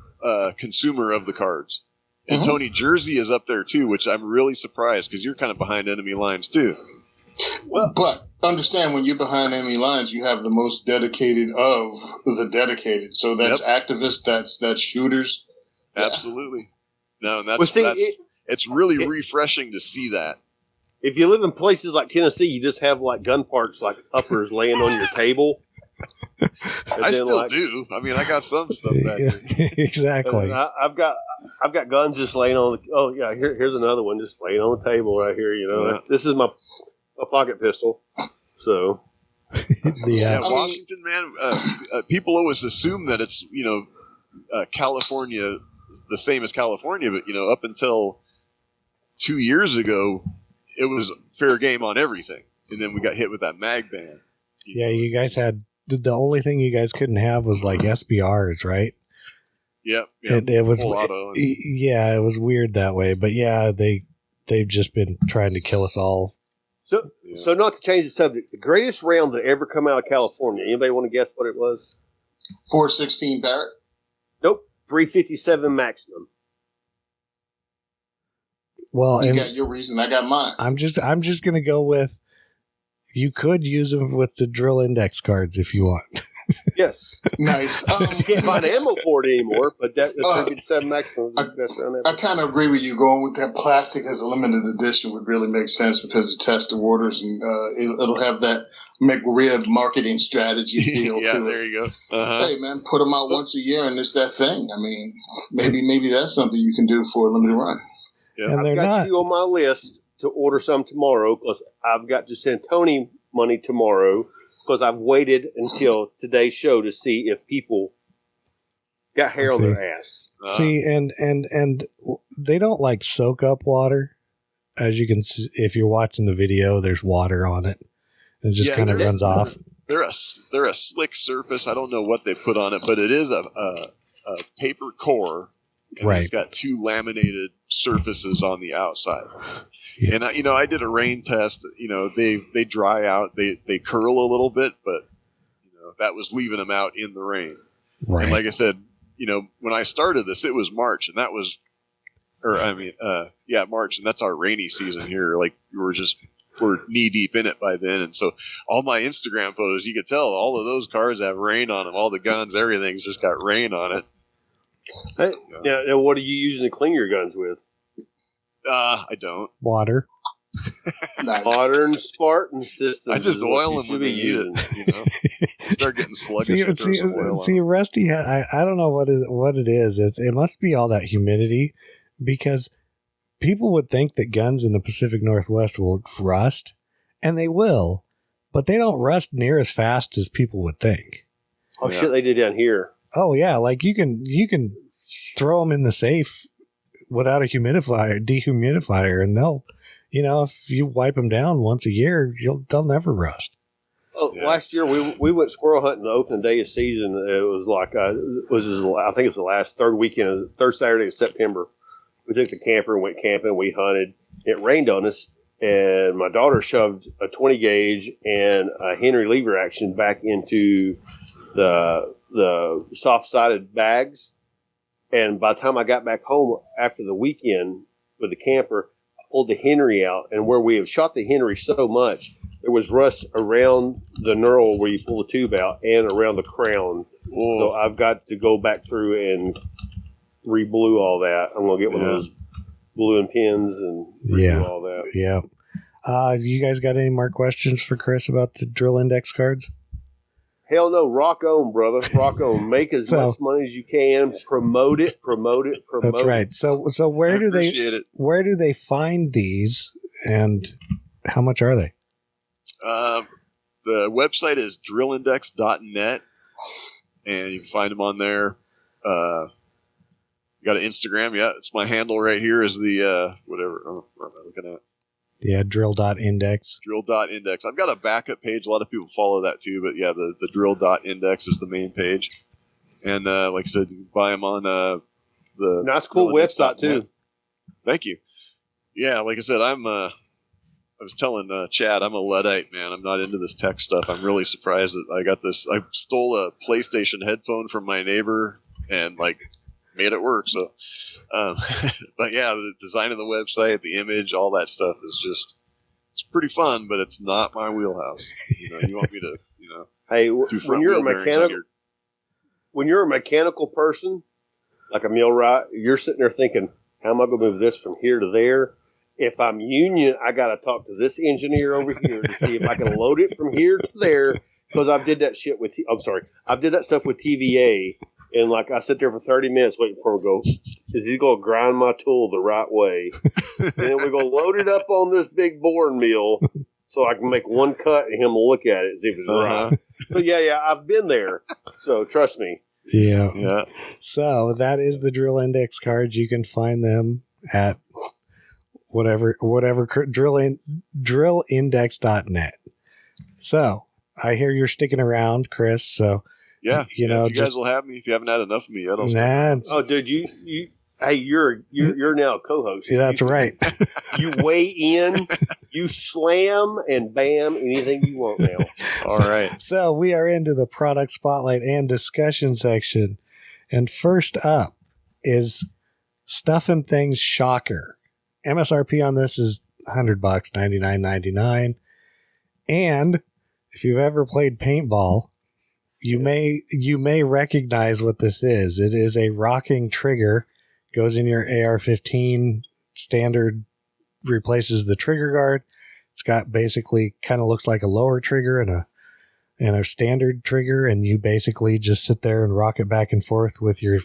Speaker 2: consumer of the cards, and Tony, Jersey is up there too, which I'm really surprised because you're kind of behind enemy lines too.
Speaker 3: Well, but understand, when you're behind enemy lines, you have the most dedicated of the dedicated. So that's activists, that's shooters.
Speaker 2: Absolutely. No, and it's really refreshing to see that.
Speaker 4: If you live in places like Tennessee, you just have like gun parts, like uppers laying on your table.
Speaker 2: I still do. I mean, I got some stuff back there.
Speaker 1: Exactly.
Speaker 4: I've got guns just laying on the. Oh yeah, here's another one just laying on the table right here. You know, this is my pocket pistol. So
Speaker 2: Washington, man. People always assume that it's California, the same as California, but up until 2 years ago, it was fair game on everything, and then we got hit with that mag ban.
Speaker 1: You guys had. The only thing you guys couldn't have was like SBRs, right?
Speaker 2: Yep.
Speaker 1: It was it was weird that way, but they've just been trying to kill us all.
Speaker 4: So not to change the subject, the greatest round that ever come out of California. Anybody want to guess what it was?
Speaker 3: 416 Barrett.
Speaker 4: Nope, 357 maximum.
Speaker 1: Well,
Speaker 3: you got your reason, I got mine.
Speaker 1: I'm just gonna go with. You could use them with the drill index cards if you want.
Speaker 4: Yes.
Speaker 3: Nice.
Speaker 4: You can't find ammo for it anymore, but that's 357 maximum.
Speaker 3: I kind of agree with you. Going with that plastic as a limited edition would really make sense because it tests the waters, and it'll have that McRib marketing strategy feel to it.
Speaker 2: There you go.
Speaker 3: Hey, man, put them out once a year, and it's that thing. I mean, maybe that's something you can do for a limited run.
Speaker 2: Yeah.
Speaker 1: And
Speaker 4: I've got you on my list to order some tomorrow, because I've got to send Tony money tomorrow, because I've waited until today's show to see if people got hair on their ass.
Speaker 1: See, and they don't like soak up water. As you can see, if you're watching the video, there's water on it. It just kind of runs off.
Speaker 2: They're a slick surface. I don't know what they put on it, but it is a paper core. And it's got two laminated surfaces on the outside. Yeah. And I did a rain test. They dry out. They curl a little bit, but that was leaving them out in the rain.
Speaker 1: Right.
Speaker 2: And like I said, when I started this, it was March, and that was, March, and that's our rainy season here. Like we're knee deep in it by then, and so all my Instagram photos, you could tell all of those cars have rain on them. All the guns, everything's just got rain on it.
Speaker 4: Hey, now what are you using to clean your guns with?
Speaker 2: I don't.
Speaker 1: Water.
Speaker 3: Nice.
Speaker 4: Modern Spartan systems.
Speaker 2: I just
Speaker 4: is what
Speaker 2: oil
Speaker 4: you
Speaker 2: them when
Speaker 4: should
Speaker 2: they
Speaker 4: be
Speaker 2: need
Speaker 4: using.
Speaker 2: it. You know, start getting sluggish. I throw some oil on them.
Speaker 1: Rusty, I don't know what it is. It must be all that humidity, because people would think that guns in the Pacific Northwest will rust, and they will, but they don't rust near as fast as people would think.
Speaker 4: Oh shit, they did down here.
Speaker 1: Oh yeah, like you can throw them in the safe without a dehumidifier, and they'll, if you wipe them down once a year, they'll never rust.
Speaker 4: Oh, yeah. Last year we went squirrel hunting the opening day of season. It was like I think it's the last third Saturday of September. We took the camper and went camping. We hunted. It rained on us, and my daughter shoved a 20 gauge and a Henry lever action back into the soft sided bags. And by the time I got back home after the weekend with the camper, I pulled the Henry out, and where we have shot the Henry so much, there was rust around the knurl where you pull the tube out and around the crown. Whoa. So I've got to go back through and re-blue all that. I'm going to get one of those bluing pins and redo all that.
Speaker 1: Yeah. You guys got any more questions for Chris about the drill index cards?
Speaker 4: Hell no. Rock on, brother. Rock on. Make as much money as you can. Promote it.
Speaker 1: That's right. So where do they find these, and how much are they?
Speaker 2: The website is drillindex.net, and you can find them on there. You got an Instagram. Yeah, it's my handle right here is the whatever. Oh, what am I looking at?
Speaker 1: Yeah, drill.index.
Speaker 2: Drill.index. I've got a backup page. A lot of people follow that too, but yeah, the drill.index is the main page. And like I said, you can buy them on the
Speaker 4: nice, cool website too.
Speaker 2: Thank you. Yeah, like I said, I was telling Chad, I'm a Luddite, man. I'm not into this tech stuff. I'm really surprised that I got this. I stole a PlayStation headphone from my neighbor and made it work. So, but yeah, the design of the website, the image, all that stuff is it's pretty fun, but it's not my wheelhouse. You want me to,
Speaker 4: hey, when you're a mechanical person, like a millwright, you're sitting there thinking, how am I going to move this from here to there? If I'm union, I got to talk to this engineer over here to see if I can load it from here to there. Because I did that shit I did that stuff with TVA. And I sit there for 30 minutes waiting for him to go, is he going to grind my tool the right way? And then we're going to load it up on this big boring mill so I can make one cut and him look at it and see if it's right. So, yeah, I've been there. So, trust me.
Speaker 1: Yeah. So, that is the drill index cards. You can find them at whatever drillindex.net. So, I hear you're sticking around, Chris. So,
Speaker 2: yeah, you guys will have me if you haven't had enough of me yet. I'll stick around.
Speaker 4: Oh, dude, you're now a co-host.
Speaker 1: Yeah, that's right.
Speaker 4: You weigh in, you slam, and bam, anything you want now.
Speaker 2: All right.
Speaker 1: So we are into the product spotlight and discussion section, and first up is Stuff and Things Shocker. MSRP on this is $100, $99.99, and if you've ever played paintball, you may recognize what this is. It is a rocking trigger. Goes in your AR-15 standard, replaces the trigger guard. It's got basically kind of looks like a lower trigger and a standard trigger, and you basically just sit there and rock it back and forth with your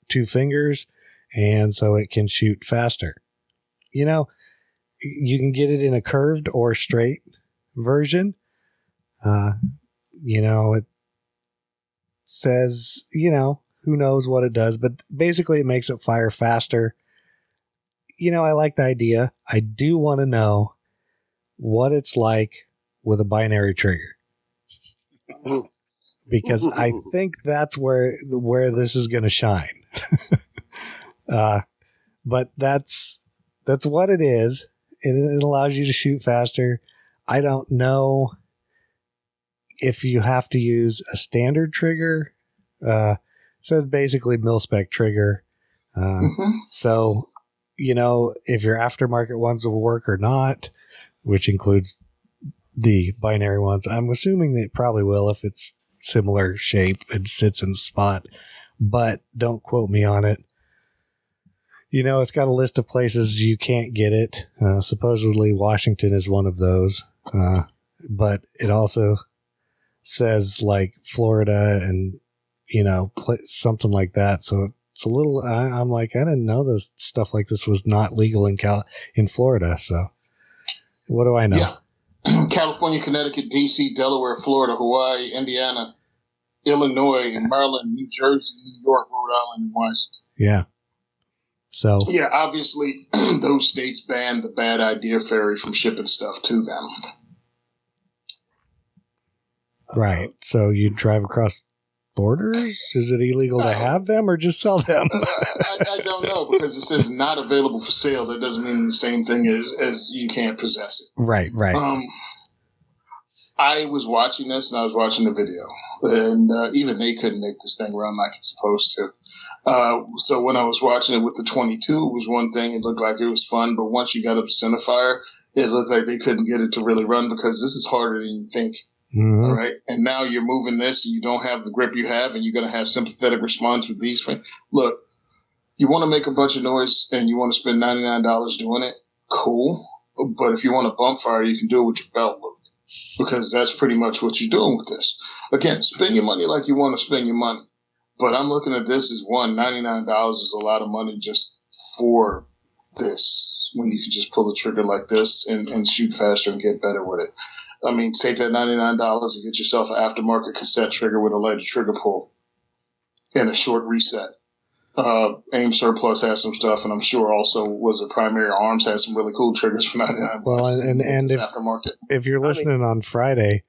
Speaker 1: two fingers, and so it can shoot faster. You can get it in a curved or straight version. It says, who knows what it does, but basically it makes it fire faster. I like the idea. I do want to know what it's like with a binary trigger, because I think that's where this is going to shine. But that's what it is. It allows you to shoot faster. I don't know if you have to use a standard trigger. It says basically mil-spec trigger. So, if your aftermarket ones will work or not, which includes the binary ones, I'm assuming that it probably will if it's similar shape and sits in the spot, but don't quote me on it. It's got a list of places you can't get it. Supposedly Washington is one of those. But it also says like Florida and, something like that. So it's a little, I'm like, I didn't know this stuff like this was not legal in Florida. So what do I know?
Speaker 3: Yeah. California, Connecticut, D.C., Delaware, Florida, Hawaii, Indiana, Illinois, Maryland, New Jersey, New York, Rhode Island, and Washington.
Speaker 1: Yeah. So.
Speaker 3: Yeah, obviously, those states banned the Bad Idea Ferry from shipping stuff to them.
Speaker 1: Right. So you drive across borders? Is it illegal to have them or just sell them?
Speaker 3: I don't know, because it says not available for sale. That doesn't mean the same thing as you can't possess it.
Speaker 1: Right.
Speaker 3: I was watching this, and I was watching the video, and even they couldn't make this thing run like it's supposed to. So when I was watching it with the 22, it was one thing. It looked like it was fun, but once you got up to centerfire, it looked like they couldn't get it to really run, because this is harder than you think.
Speaker 1: Mm-hmm.
Speaker 3: All right, and now you're moving this, and you don't have the grip you have, and you're going to have sympathetic response with these things. Look, you want to make a bunch of noise, and you want to spend $99 doing it, cool. But if you want a bump fire, you can do it with your belt loop, because that's pretty much what you're doing with this. Again, spend your money like you want to spend your money. But I'm looking at this as $99 is a lot of money just for this, when you can just pull the trigger like this and shoot faster and get better with it. I mean, take that $99 and get yourself an aftermarket cassette trigger with a lighter trigger pull and a short reset. Aim Surplus has some stuff, and I'm sure also was it Primary Arms has some really cool triggers for $99.
Speaker 1: Well, and if you're listening on Friday,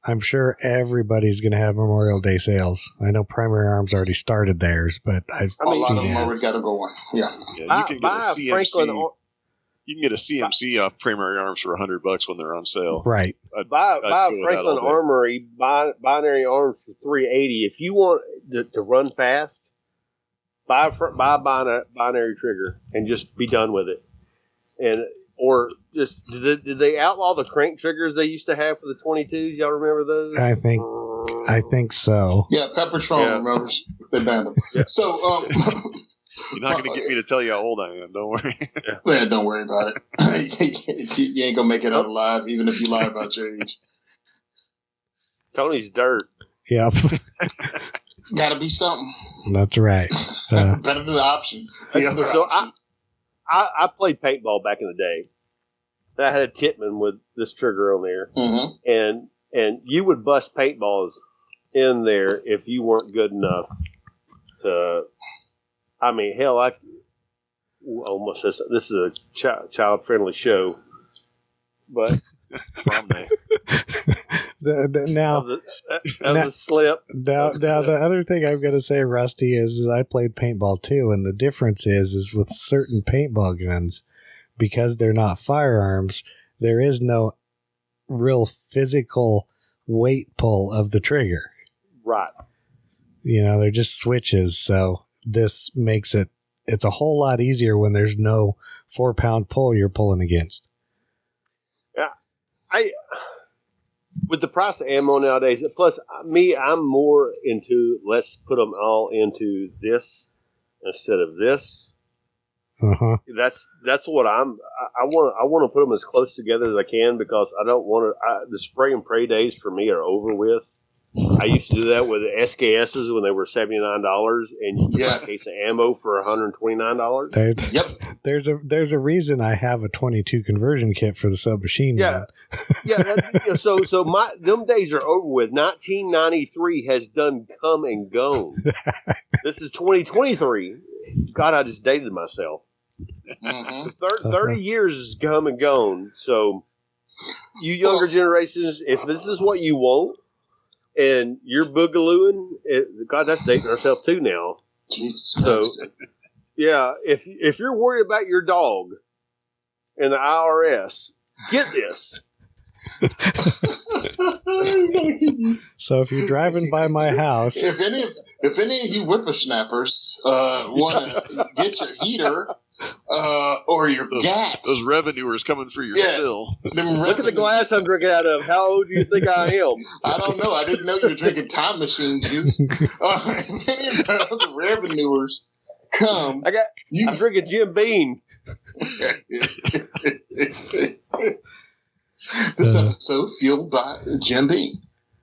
Speaker 1: I'm sure everybody's going to have Memorial Day sales. I know Primary Arms already started theirs, but a
Speaker 3: lot of them already got to go on. Yeah,
Speaker 2: you can get a CMC. You can get a CMC off Primary Arms for $100 when they're on sale.
Speaker 1: Right.
Speaker 4: Buy a Franklin Armory binary arms for $380. If you want to run fast, buy a binary trigger and just be done with it. Or just did they outlaw the crank triggers they used to have for the 22s? Y'all remember those?
Speaker 1: I think so.
Speaker 3: Yeah, Pepper Trump remembers. They banned them. Yeah. So
Speaker 2: you're not going to get me to tell you how old I am. Don't worry.
Speaker 3: Yeah, don't worry about it. You ain't going to make it out alive, even if you lie about your age.
Speaker 4: Tony's dirt.
Speaker 1: Yep.
Speaker 3: Got to be something.
Speaker 1: That's right.
Speaker 3: Better than the option.
Speaker 4: I played paintball back in the day. I had a Titman with this trigger on there, and you would bust paintballs in there if you weren't good enough to. I mean, hell, I almost this is a child friendly show, but
Speaker 1: now
Speaker 4: a slip.
Speaker 1: Now the other thing I'm going to say, Rusty, is I played paintball too, and the difference is with certain paintball guns, because they're not firearms, there is no real physical weight pull of the trigger.
Speaker 4: Right.
Speaker 1: They're just switches, so this makes it's a whole lot easier when there's no 4-pound pull you're pulling against.
Speaker 4: Yeah, with the price of ammo nowadays, plus I'm more into let's put them all into this instead of this.
Speaker 1: Uh-huh.
Speaker 4: That's what I want to put them as close together as I can, because I don't want to. The spray and pray days for me are over with. I used to do that with SKSs when they were $79, and you get a case of ammo for $129.
Speaker 3: Yep.
Speaker 1: There's a reason I have a 22 conversion kit for the submachine gun.
Speaker 4: So them days are over with. 1993 has done come and gone. This is 2023. God, I just dated myself. Mm-hmm. 30 years has come and gone. So, you younger generations, if this is what you want, and you're boogalooing, God, that's dating ourselves too now.
Speaker 3: Jesus.
Speaker 4: So, yeah, if you're worried about your dog and the IRS, get this.
Speaker 1: So if you're driving by my house,
Speaker 3: if any of you whippersnappers want to get your heater or your gas,
Speaker 2: those revenuers coming for your still.
Speaker 3: Look
Speaker 4: at the glass I'm drinking out of. How old do you think I am?
Speaker 3: I don't know. I didn't know you were drinking time machine juice. Any of those revenuers come.
Speaker 4: I'm drinking Jim Beam.
Speaker 3: This episode fueled by Jim Beam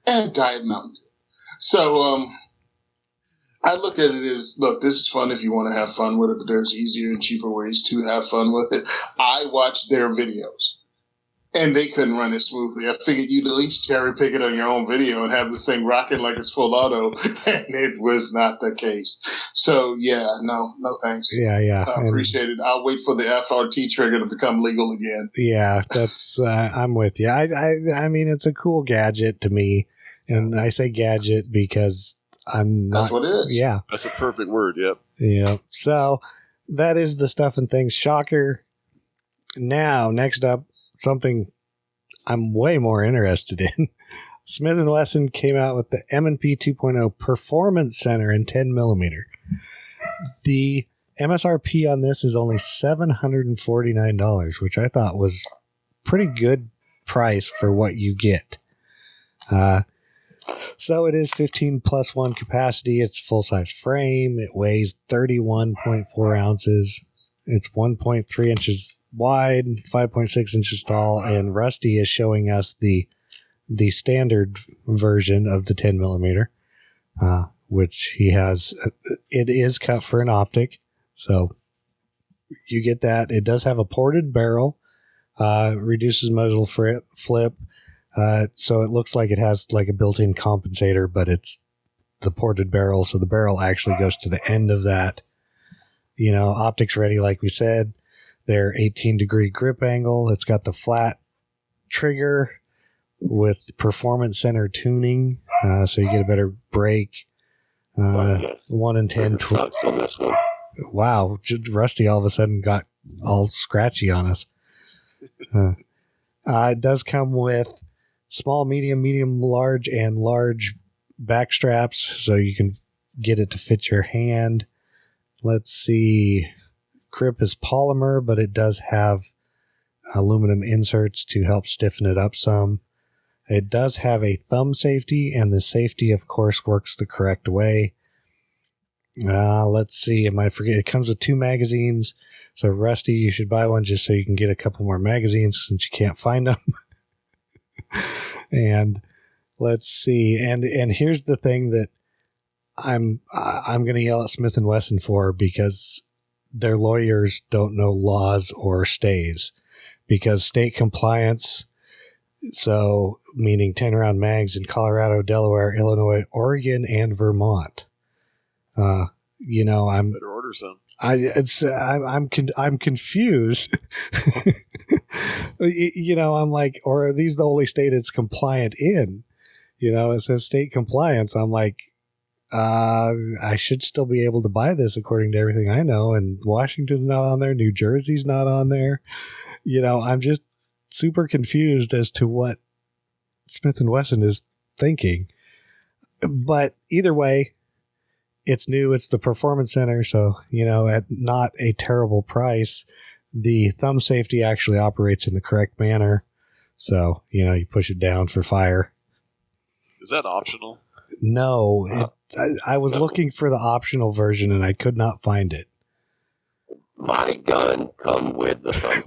Speaker 3: and Diet Mountain. So, I look at it as, look, this is fun if you want to have fun with it, but there's easier and cheaper ways to have fun with it. I watched their videos, and they couldn't run it smoothly. I figured you'd at least cherry pick it on your own video and have this thing rocking like it's full auto, and it was not the case. So, yeah, no thanks.
Speaker 1: Yeah.
Speaker 3: I appreciate it. I'll wait for the FRT trigger to become legal again.
Speaker 1: Yeah, that's, I'm with you. I mean, it's a cool gadget to me, and I say gadget because I'm not.
Speaker 3: That's what it is.
Speaker 1: Yeah.
Speaker 2: That's a perfect word. Yep.
Speaker 1: Yeah. So that is the stuff and things shocker. Now, next up, something I'm way more interested in. Smith & Wesson came out with the M&P 2.0 Performance Center in 10 millimeter. The MSRP on this is only $749, which I thought was pretty good price for what you get. So it is 15+1 capacity. It's full-size frame. It weighs 31.4 ounces. It's 1.3 inches wide, 5.6 inches tall, and Rusty is showing us the standard version of the 10 millimeter, which he has. It is cut for an optic, so you get that. It does have a ported barrel, reduces muzzle flip. So it looks like it has like a built-in compensator, but it's the ported barrel. So the barrel actually goes to the end of that. You know, optics ready, like we said. They're 18-degree grip angle. It's got the flat trigger with performance center tuning. So you get a better break. 1 in 10.
Speaker 4: On this one.
Speaker 1: Wow. Rusty all of a sudden got all scratchy on us. It does come with small, medium, large, and large back straps, so you can get it to fit your hand. Let's see. Grip is polymer, but it does have aluminum inserts to help stiffen it up some. It does have a thumb safety, and the safety, of course, works the correct way. Let's see. I forget. It comes with 2 magazines. So, Rusty, you should buy one just so you can get a couple more magazines since you can't find them. And let's see. And here's the thing that I'm going to yell at Smith & Wesson for, because their lawyers don't know laws or stays, because state compliance, so meaning 10 round mags in Colorado, Delaware, Illinois, Oregon, and Vermont. You know, I'm
Speaker 2: Better order some.
Speaker 1: I'm confused. You know, I'm like, or are these the only state it's compliant in? You know, it says state compliance. I'm like, I should still be able to buy this according to everything I know. And Washington's not on there. New Jersey's not on there. You know, I'm just super confused as to what Smith & Wesson is thinking. But either way, it's new. It's the Performance Center. So, you know, at not a terrible price. The thumb safety actually operates in the correct manner. So, you know, you push it down for fire.
Speaker 2: Is that optional?
Speaker 1: No. I was looking for the optional version and I could not find it.
Speaker 4: My gun come with the thumb.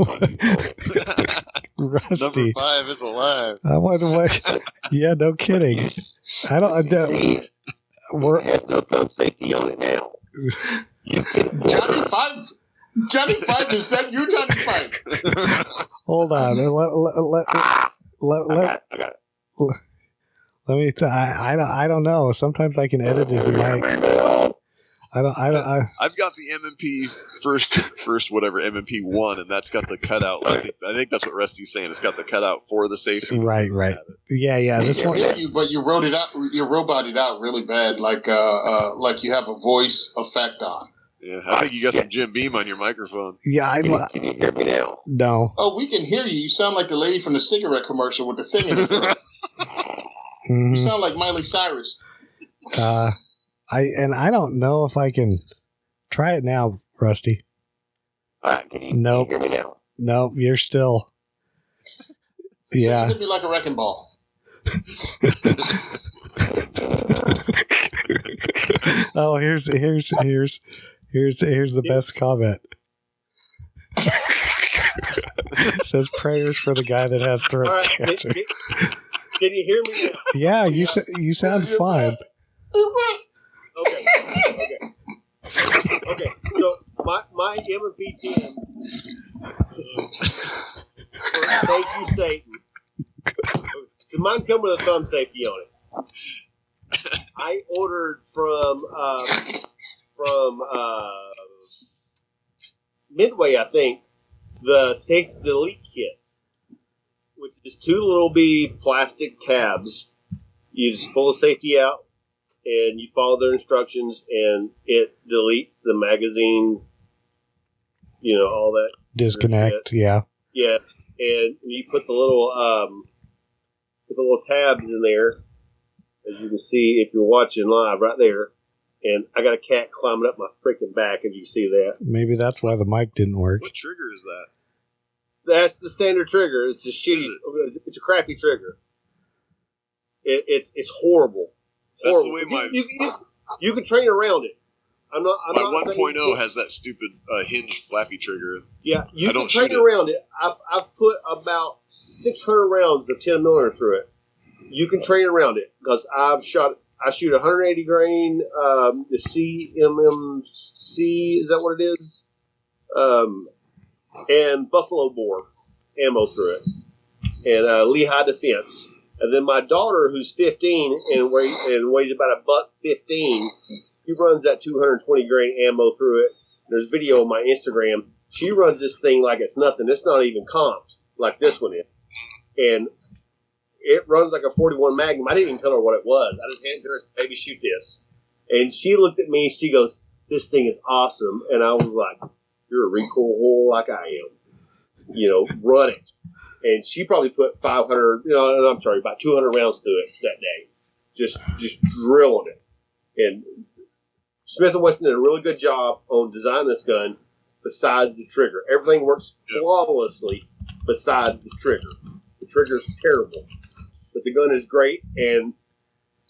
Speaker 1: Rusty.
Speaker 2: Number 5 is alive.
Speaker 1: I wonder what. Yeah, no kidding. I don't.
Speaker 4: It has no thumb safety on it now.
Speaker 3: Johnny Five, is that you, Johnny Five?
Speaker 1: Hold on.
Speaker 4: I got it.
Speaker 1: Let me. I don't know. Sometimes I can edit his mic.
Speaker 2: I've got the M&P first whatever M&P 1, and that's got the cutout. I think that's what Rusty's saying. It's got the cutout for the safety.
Speaker 1: Right. Yeah. This one.
Speaker 3: But you wrote it out. You roboted out really bad, like you have a voice effect on.
Speaker 2: Yeah, I think you got some Jim Beam on your microphone.
Speaker 1: Yeah,
Speaker 4: Can you hear me now?
Speaker 1: No.
Speaker 3: Oh, we can hear you. You sound like the lady from the cigarette commercial with the thing in it.
Speaker 1: Mm-hmm.
Speaker 3: You sound like Miley Cyrus.
Speaker 1: I don't know if I can try it now, Rusty.
Speaker 4: All right, can you hear me now?
Speaker 1: Nope, you're still. Yeah.
Speaker 3: Hit me like a wrecking ball.
Speaker 1: Oh, here's Here's the best comment. It says prayers for the guy that has throat
Speaker 4: All right,
Speaker 1: cancer.
Speaker 4: can you hear me now?
Speaker 1: Yeah, you sound fine.
Speaker 4: Okay. So my M&P 10. Thank you, Satan. So mine come with a thumb safety on it. I ordered from Midway, I think, the Safe Delete Kit, which is 2 little plastic tabs. You just pull the safety out, and you follow their instructions, and it deletes the magazine, all that.
Speaker 1: Disconnect, yeah.
Speaker 4: Yeah, and you put the little tabs in there, as you can see if you're watching live right there. And I got a cat climbing up my freaking back, if you see that.
Speaker 1: Maybe that's why the mic didn't work.
Speaker 2: What trigger is that?
Speaker 4: That's the standard trigger. It's a shitty. It's a crappy trigger. It's horrible.
Speaker 2: That's
Speaker 4: horrible.
Speaker 2: the way
Speaker 4: you can train around it. I'm
Speaker 2: my
Speaker 4: not
Speaker 2: 1.0 has that stupid hinge flappy trigger.
Speaker 4: Yeah, you can train around it. I've put about 600 rounds of 10 millimeter through it. You can train around it because I shoot 180 grain, the CMMC, is that what it is? And buffalo bore ammo through it, and Lehigh Defense. And then my daughter, who's 15 and weighs about $1.15, she runs that 220 grain ammo through it. There's video on my Instagram. She runs this thing like it's nothing. It's not even comped like this one is, and it runs like a 41 Magnum. I didn't even tell her what it was. I just handed her, baby, shoot this. And she looked at me. She goes, "This thing is awesome." And I was like, "You're a recoil hole like I am. Run it." And she probably put 200 rounds through it that day. Just drilling it. And Smith & Wesson did a really good job on designing this gun besides the trigger. Everything works flawlessly besides the trigger. The trigger is terrible. But the gun is great, and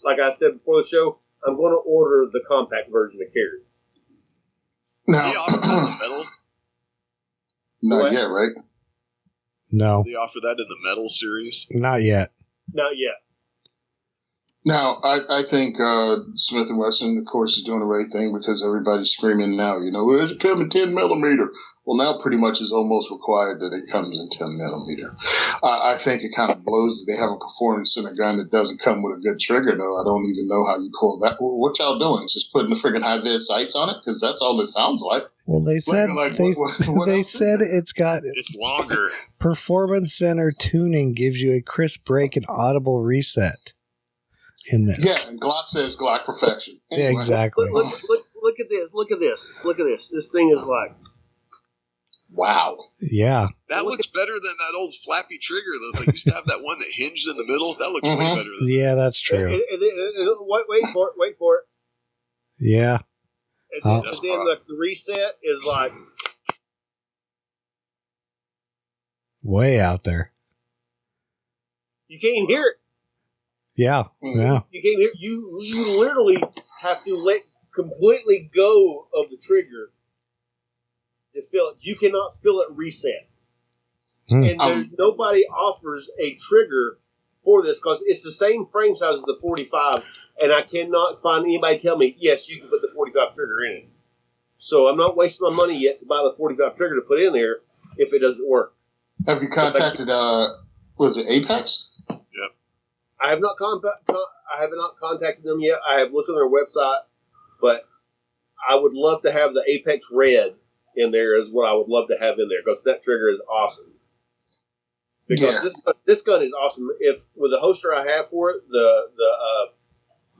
Speaker 4: like I said before the show, I'm going to order the compact version to carry.
Speaker 3: No.
Speaker 2: Do they offer that in the metal?
Speaker 3: Not yet, right?
Speaker 1: No.
Speaker 2: Do they offer that in the metal series?
Speaker 1: Not yet.
Speaker 4: Not yet.
Speaker 3: Now, I think Smith & Wesson, of course, is doing the right thing because everybody's screaming now, it's coming 10 millimeter. Well, now pretty much is almost required that it comes in 10 millimeter. I think it kind of blows that they have a performance in a gun that doesn't come with a good trigger, though. I don't even know how you pull that. Well, what y'all doing? Just putting the friggin' high-vis sights on it? Because that's all it sounds like.
Speaker 1: Well, they said they said it's got
Speaker 2: it's longer.
Speaker 1: Performance Center tuning gives you a crisp break and audible reset in this.
Speaker 3: Yeah, and Glock says Glock perfection. Anyway.
Speaker 1: Yeah, exactly.
Speaker 4: Look at this. Look at this. This thing is like,
Speaker 3: wow.
Speaker 1: Yeah.
Speaker 2: That looks better than that old flappy trigger. They used to have that one that hinged in the middle. That looks way better than
Speaker 1: Yeah, that's true.
Speaker 4: Wait for it.
Speaker 1: Yeah.
Speaker 4: And then the reset is like
Speaker 1: way out there.
Speaker 4: You can't even hear it.
Speaker 1: Yeah. Yeah.
Speaker 4: You can't hear. You literally have to let completely go of the trigger to feel it. You cannot feel it reset. And nobody offers a trigger for this because it's the same frame size as the 45, and I cannot find anybody tell me, yes, you can put the 45 trigger in it. So I'm not wasting my money yet to buy the 45 trigger to put in there if it doesn't work.
Speaker 3: Have you contacted, was it Apex?
Speaker 2: Yep.
Speaker 4: I have not contacted them yet. I have looked on their website, but I would love to have the Apex Red in there is what I would love to have in there because that trigger is awesome. Because this gun is awesome. If with the holster I have for it, the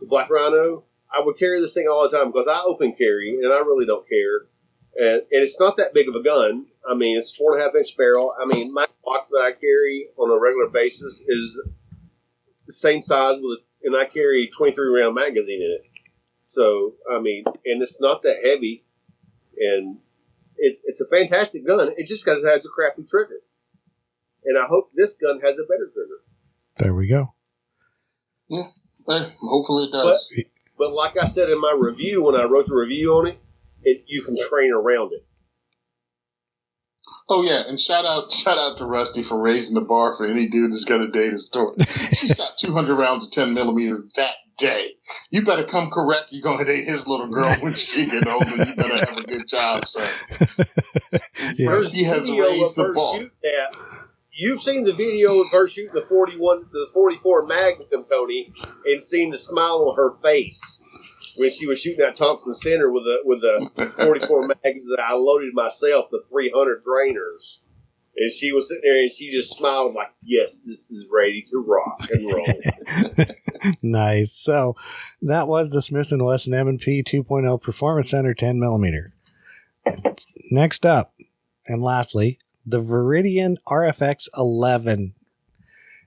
Speaker 4: Black Rhino, I would carry this thing all the time because I open carry and I really don't care. And it's not that big of a gun. I mean, it's 4.5-inch barrel. I mean, my Glock that I carry on a regular basis is the same size and I carry 23 round magazine in it. So I mean, and it's not that heavy, and it's a fantastic gun. It just has a crappy trigger. And I hope this gun has a better trigger.
Speaker 1: There we go.
Speaker 3: Yeah, hopefully it does.
Speaker 4: But like I said in my review, when I wrote the review on it, you can train around it.
Speaker 3: Oh yeah, and shout out to Rusty for raising the bar for any dude that's got a date his store. She shot 200 rounds of 10 millimeter that day. You better come correct. You're gonna date his little girl when she get older. You better have a good job, son.
Speaker 1: Yeah.
Speaker 3: Rusty has raised the bar.
Speaker 4: You've seen the video of her shooting the 44 Magnum, Tony, and seen the smile on her face when she was shooting at Thompson Center with the 44 mags that I loaded myself, the 300 grainers. And she was sitting there and she just smiled like, yes, this is ready to rock and roll.
Speaker 1: Nice. So that was the Smith & Wesson M&P 2.0 Performance Center 10 millimeter. Next up, and lastly, the Viridian RFX 11.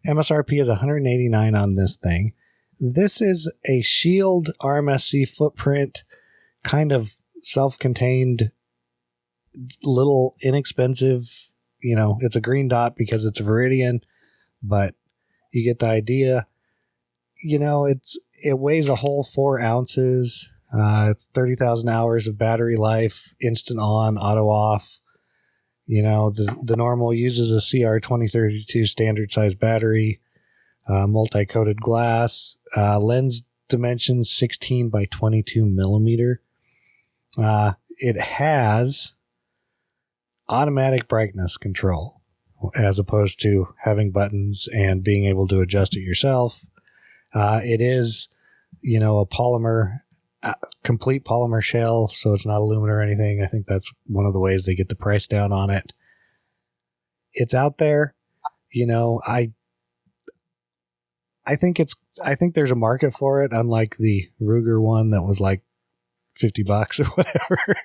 Speaker 1: MSRP is $189 on this thing. This is a Shield RMSC footprint, kind of self-contained, little inexpensive. You know, it's a green dot because it's a Viridian, but you get the idea. You know, it weighs a whole 4 ounces. It's 30,000 hours of battery life, instant on, auto off. You know, the normal uses a CR2032 standard size battery, multi-coated glass, lens dimensions 16 by 22 millimeter. It has automatic brightness control as opposed to having buttons and being able to adjust it yourself. It is, you know, a polymer, complete polymer shell, so it's not aluminum or anything. I think that's one of the ways they get the price down on it. It's out there. You know, I think there's a market for it, unlike the Ruger one that was like $50 or whatever.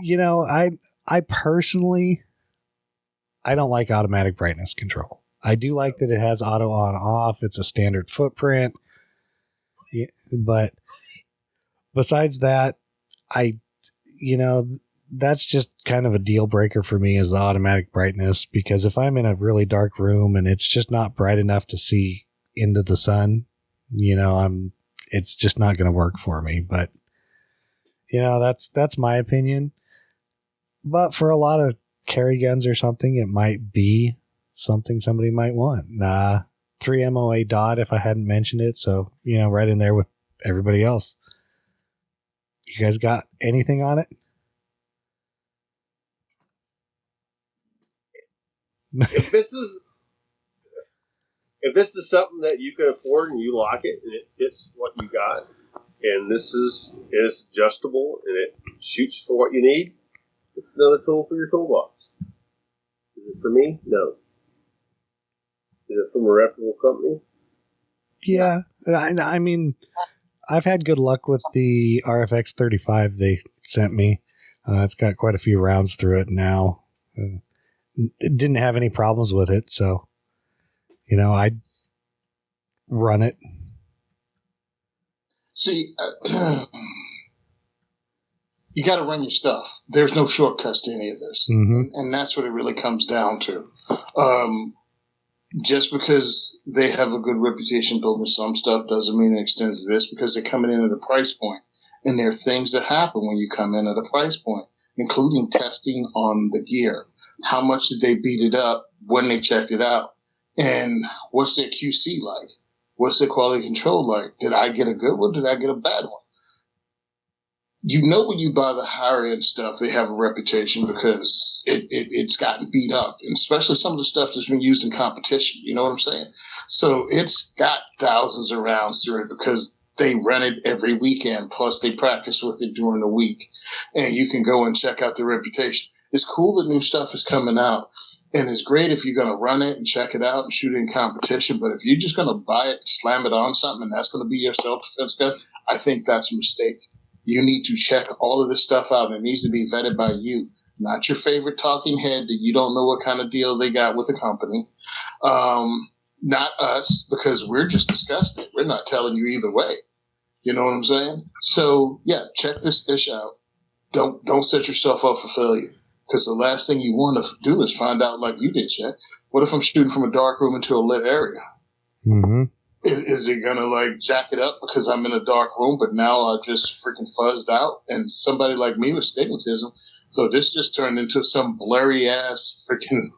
Speaker 1: You know, I personally, I don't like automatic brightness control. I do like that it has auto on off. It's a standard footprint. Yeah, but besides that, you know, that's just kind of a deal breaker for me is the automatic brightness, because if I'm in a really dark room and it's just not bright enough to see into the sun, you know, it's just not going to work for me. But, you know, that's my opinion. But for a lot of carry guns or something, it might be something somebody might want. 3 MOA dot if I hadn't mentioned it. So, you know, right in there with everybody else. You guys got anything on it?
Speaker 4: If this is something that you can afford and you like it and it fits what you got, and it's adjustable and it shoots for what you need, it's another tool for your toolbox. Is it for me? No. Is it from a reputable company?
Speaker 1: Yeah. I mean, I've had good luck with the RFX 35 they sent me. It's got quite a few rounds through it now. It didn't have any problems with it, so, you know, I'd run it.
Speaker 3: See, you got to run your stuff. There's no shortcuts to any of this.
Speaker 1: Mm-hmm.
Speaker 3: And that's what it really comes down to. Just because they have a good reputation building some stuff doesn't mean it extends to this, because they're coming in at a price point. And there are things that happen when you come in at a price point, including testing on the gear. How much did they beat it up when they checked it out? And what's their QC like? What's their quality control like? Did I get a good one? Did I get a bad one? You know, when you buy the higher end stuff, they have a reputation because it's gotten beat up, and especially some of the stuff that's been used in competition. You know what I'm saying? So it's got thousands of rounds through it because they run it every weekend. Plus, they practice with it during the week, and you can go and check out the reputation. It's cool that new stuff is coming out, and it's great if you're going to run it and check it out and shoot it in competition. But if you're just going to buy it, slam it on something, and that's going to be your self-defense gun, I think that's a mistake. You need to check all of this stuff out, and it needs to be vetted by you, not your favorite talking head that you don't know what kind of deal they got with the company. Not us, because we're just discussing it. We're not telling you either way. You know what I'm saying? So, yeah, check this ish out. Don't set yourself up for failure, because the last thing you want to do is find out, like you did, Chet, what if I'm shooting from a dark room into a lit area?
Speaker 1: Mm-hmm.
Speaker 3: Is it gonna like jack it up because I'm in a dark room, but now I just freaking fuzzed out? And somebody like me with stigmatism, so this just turned into some blurry ass freaking,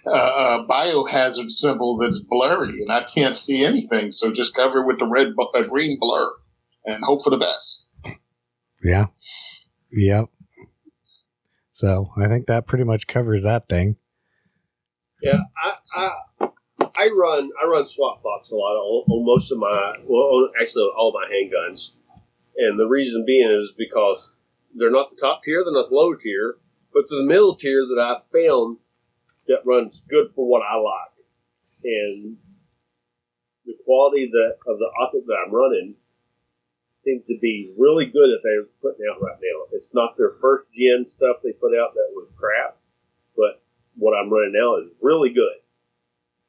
Speaker 3: biohazard symbol that's blurry, and I can't see anything. So just cover it with the green blur, and hope for the best.
Speaker 1: Yeah. Yep. So I think that pretty much covers that thing.
Speaker 4: Yeah, I run Swap Fox a lot on most of actually all my handguns, and the reason being is because they're not the top tier, they're not the lower tier, but they're the middle tier that I've found that runs good for what I like, and the quality of the optic that I'm running seems to be really good that they're putting out right now. It's not their first gen stuff they put out that was crap, but what I'm running now is really good.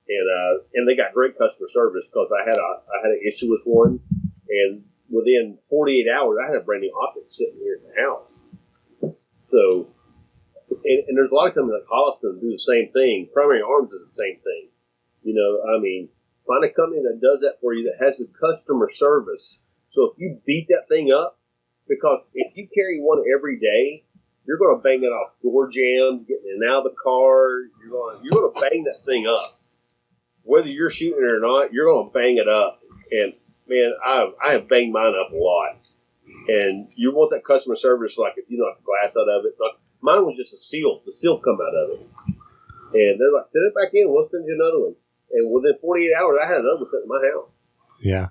Speaker 4: And they got great customer service because I had an issue with one, and within 48 hours I had a brand new optic sitting here in the house. So, and there's a lot of companies like Holliston do the same thing. Primary Arms is the same thing. Find a company that does that for you that has the customer service. So if you beat that thing up, because if you carry one every day, you're going to bang it off door jams, getting in and out of the car. You're going to bang that thing up. Whether you're shooting it or not, you're going to bang it up. And man, I have banged mine up a lot. And you want that customer service, like if you knock the glass out of it. Mine was just a seal. The seal come out of it. And they're like, send it back in. We'll send you another one. And within 48 hours, I had another one sitting in my house.
Speaker 1: Yeah.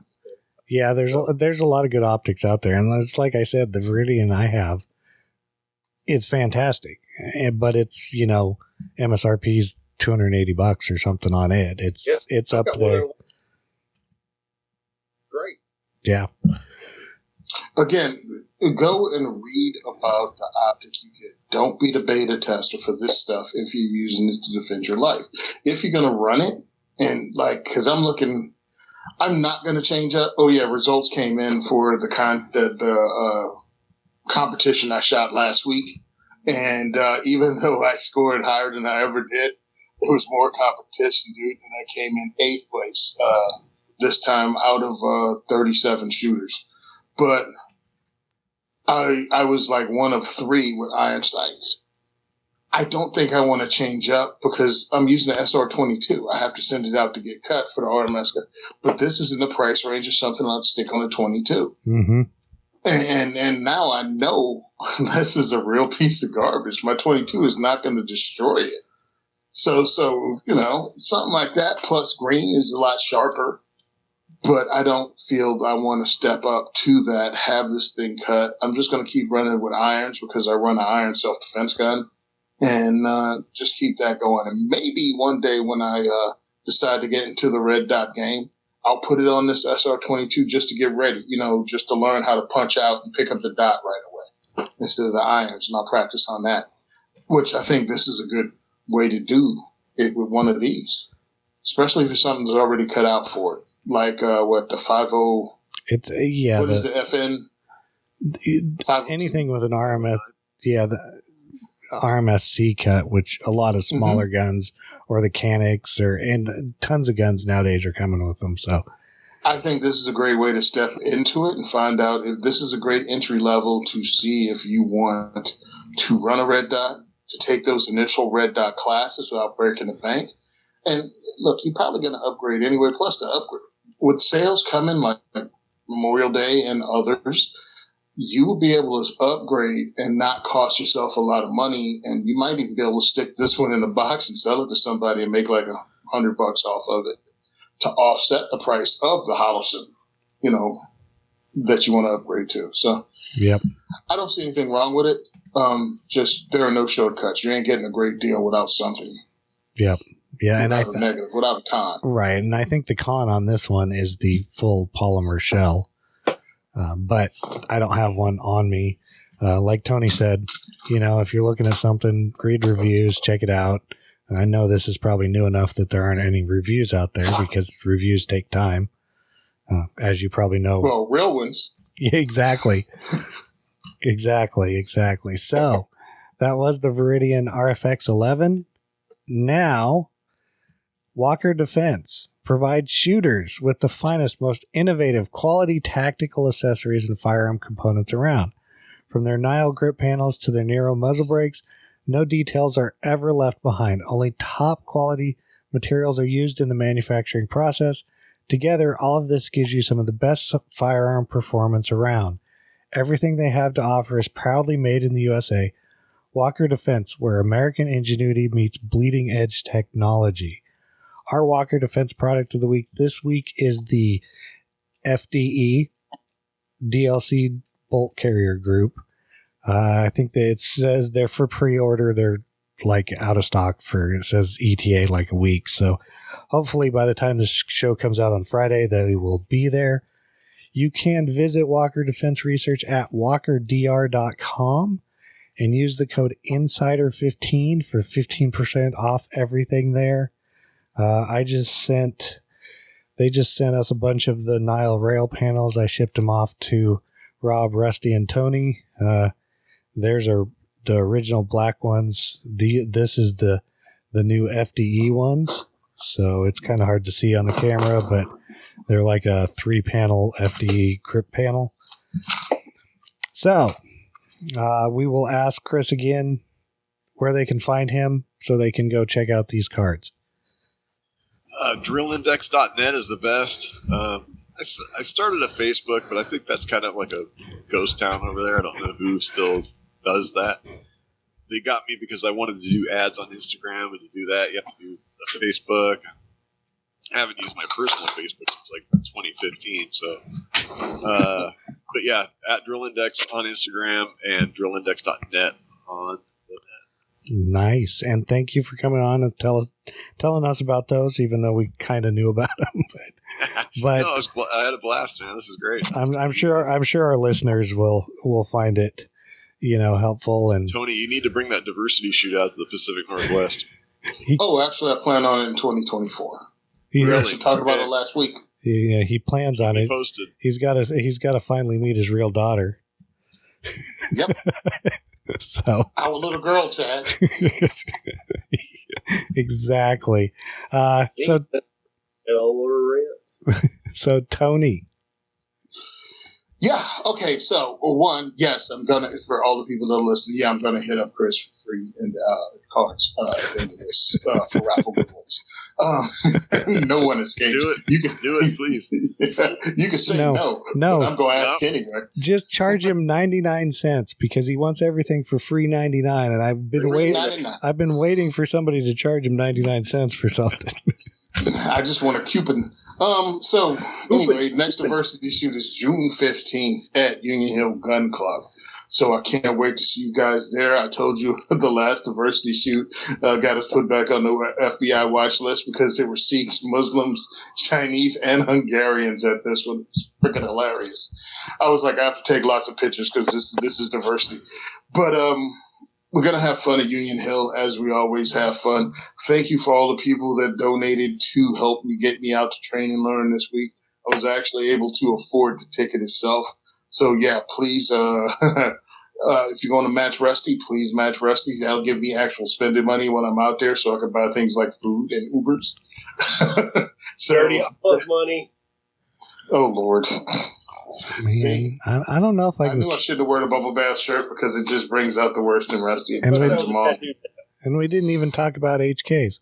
Speaker 1: Yeah, there's a lot of good optics out there. And it's like I said, the Viridian I have, it's fantastic. But it's, MSRP's $280 or something on it. It's up there.
Speaker 4: Great.
Speaker 1: Yeah.
Speaker 3: Again, go and read about the optic you get. Don't be the beta tester for this stuff if you're using it to defend your life. If you're going to run it, and because I'm not going to change up. Oh yeah, results came in for the competition I shot last week, and even though I scored higher than I ever did, there was more competition, dude, and I came in 8th place this time out of 37 shooters. But I was like one of 3 with iron sights. I don't think I want to change up because I'm using the SR22. I have to send it out to get cut for the RMS cut. But this is in the price range of something I'll stick on the 22.
Speaker 1: Mm-hmm.
Speaker 3: And now I know this is a real piece of garbage. My 22 is not going to destroy it. So something like that. Plus green is a lot sharper. But I don't feel I want to step up to that, have this thing cut. I'm just going to keep running with irons because I run an iron self-defense gun. And just keep that going. And maybe one day when I decide to get into the red dot game, I'll put it on this SR22 just to get ready, just to learn how to punch out and pick up the dot right away instead of the irons. And I'll practice on that, which I think this is a good way to do it with one of these, especially if something's already cut out for it. Like the 5.0.
Speaker 1: It's what
Speaker 3: is the FN?
Speaker 1: Anything with an RMS, the RMSC cut, which a lot of smaller guns or the Canics and tons of guns nowadays are coming with them. So
Speaker 3: I think this is a great way to step into it and find out if this is a great entry level to see if you want to run a red dot, to take those initial red dot classes without breaking the bank. And look, you're probably going to upgrade anyway. Plus the upgrade with sales coming like Memorial Day and others, you will be able to upgrade and not cost yourself a lot of money. And you might even be able to stick this one in a box and sell it to somebody and make like $100 off of it to offset the price of the Holliston, that you want to upgrade to. So
Speaker 1: yep.
Speaker 3: I don't see anything wrong with it. Just there are no shortcuts. You ain't getting a great deal without something.
Speaker 1: Yep. Yeah.
Speaker 3: Without a negative, without a con.
Speaker 1: Right. And I think the con on this one is the full polymer shell. But I don't have one on me. Like Tony said, if you're looking at something, read reviews, check it out. I know this is probably new enough that there aren't any reviews out there because reviews take time, as you probably know.
Speaker 3: Well, real ones.
Speaker 1: Yeah, exactly. Exactly. So that was the Viridian RFX 11. Now, Walker Defense. provides shooters with the finest, most innovative, quality tactical accessories and firearm components around. From their Nile grip panels to their Nero muzzle brakes, no details are ever left behind. Only top quality materials are used in the manufacturing process. Together, all of this gives you some of the best firearm performance around. Everything they have to offer is proudly made in the USA. Walker Defense, where American ingenuity meets bleeding edge technology. Our Walker Defense product of the week this week is the FDE DLC bolt carrier group. I think that it says they're for pre-order. They're like out of stock for, it says ETA like a week. So hopefully by the time this show comes out on Friday, they will be there. You can visit Walker Defense Research at walkerdr.com and use the code INSIDER15 for 15% off everything there. They just sent us a bunch of the Nile rail panels. I shipped them off to Rob, Rusty, and Tony. There's the original black ones. This is the new FDE ones. So it's kind of hard to see on the camera, but they're like a 3-panel FDE grip panel. So we will ask Chris again where they can find him so they can go check out these cards.
Speaker 2: Drillindex.net is the best. I started a Facebook, but I think that's kind of like a ghost town over there. I don't know who still does that. They got me because I wanted to do ads on Instagram, and to do that, you have to do a Facebook. I haven't used my personal Facebook since like 2015. So, but yeah, at Drillindex on Instagram and drillindex.net on the net.
Speaker 1: Nice. And thank you for coming on and telling us about those, even though we kind of knew about them. But
Speaker 2: No, I had a blast, man. This is great.
Speaker 1: I'm sure our listeners will find it, helpful. And
Speaker 2: Tony, you need to bring that diversity shoot out to the Pacific Northwest.
Speaker 3: Actually, I plan on it in 2024.
Speaker 2: Really?
Speaker 3: We talked about it last week.
Speaker 1: He plans on it.
Speaker 2: Posted.
Speaker 1: He's got to finally meet his real daughter.
Speaker 3: Yep.
Speaker 1: So
Speaker 3: our little girl, Chad.
Speaker 1: Exactly. So Tony.
Speaker 3: Yeah. Okay. So, one, yes, I'm gonna, for all the people that listen, yeah, I'm gonna hit up Chris for free and cards at the end of this for raffle giveaways. No one escapes.
Speaker 2: Do it, please.
Speaker 3: You can say no.
Speaker 1: No.
Speaker 3: I'm going to ask anyway.
Speaker 1: Just charge him 99 cents because he wants everything for free 99, and I've been waiting for somebody to charge him 99 cents for something.
Speaker 3: I just want a coupon. So anyway, next diversity shoot is June 15th at Union Hill Gun Club. So I can't wait to see you guys there. I told you the last diversity shoot got us put back on the FBI watch list because there were Sikhs, Muslims, Chinese, and Hungarians at this one. It's freaking hilarious. I was like, I have to take lots of pictures because this is diversity. But we're going to have fun at Union Hill, as we always have fun. Thank you for all the people that donated to help me get me out to train and learn this week. I was actually able to afford the ticket itself. So, yeah, please, if you're going to match Rusty, please match Rusty. That'll give me actual spending money when I'm out there so I can buy things like food and Ubers.
Speaker 4: Dirty money.
Speaker 3: Oh, Lord.
Speaker 1: Man, I don't know if I
Speaker 3: knew I shouldn't have worn a bubble bath shirt because it just brings out the worst in Rusty.
Speaker 1: And we didn't even talk about HKs.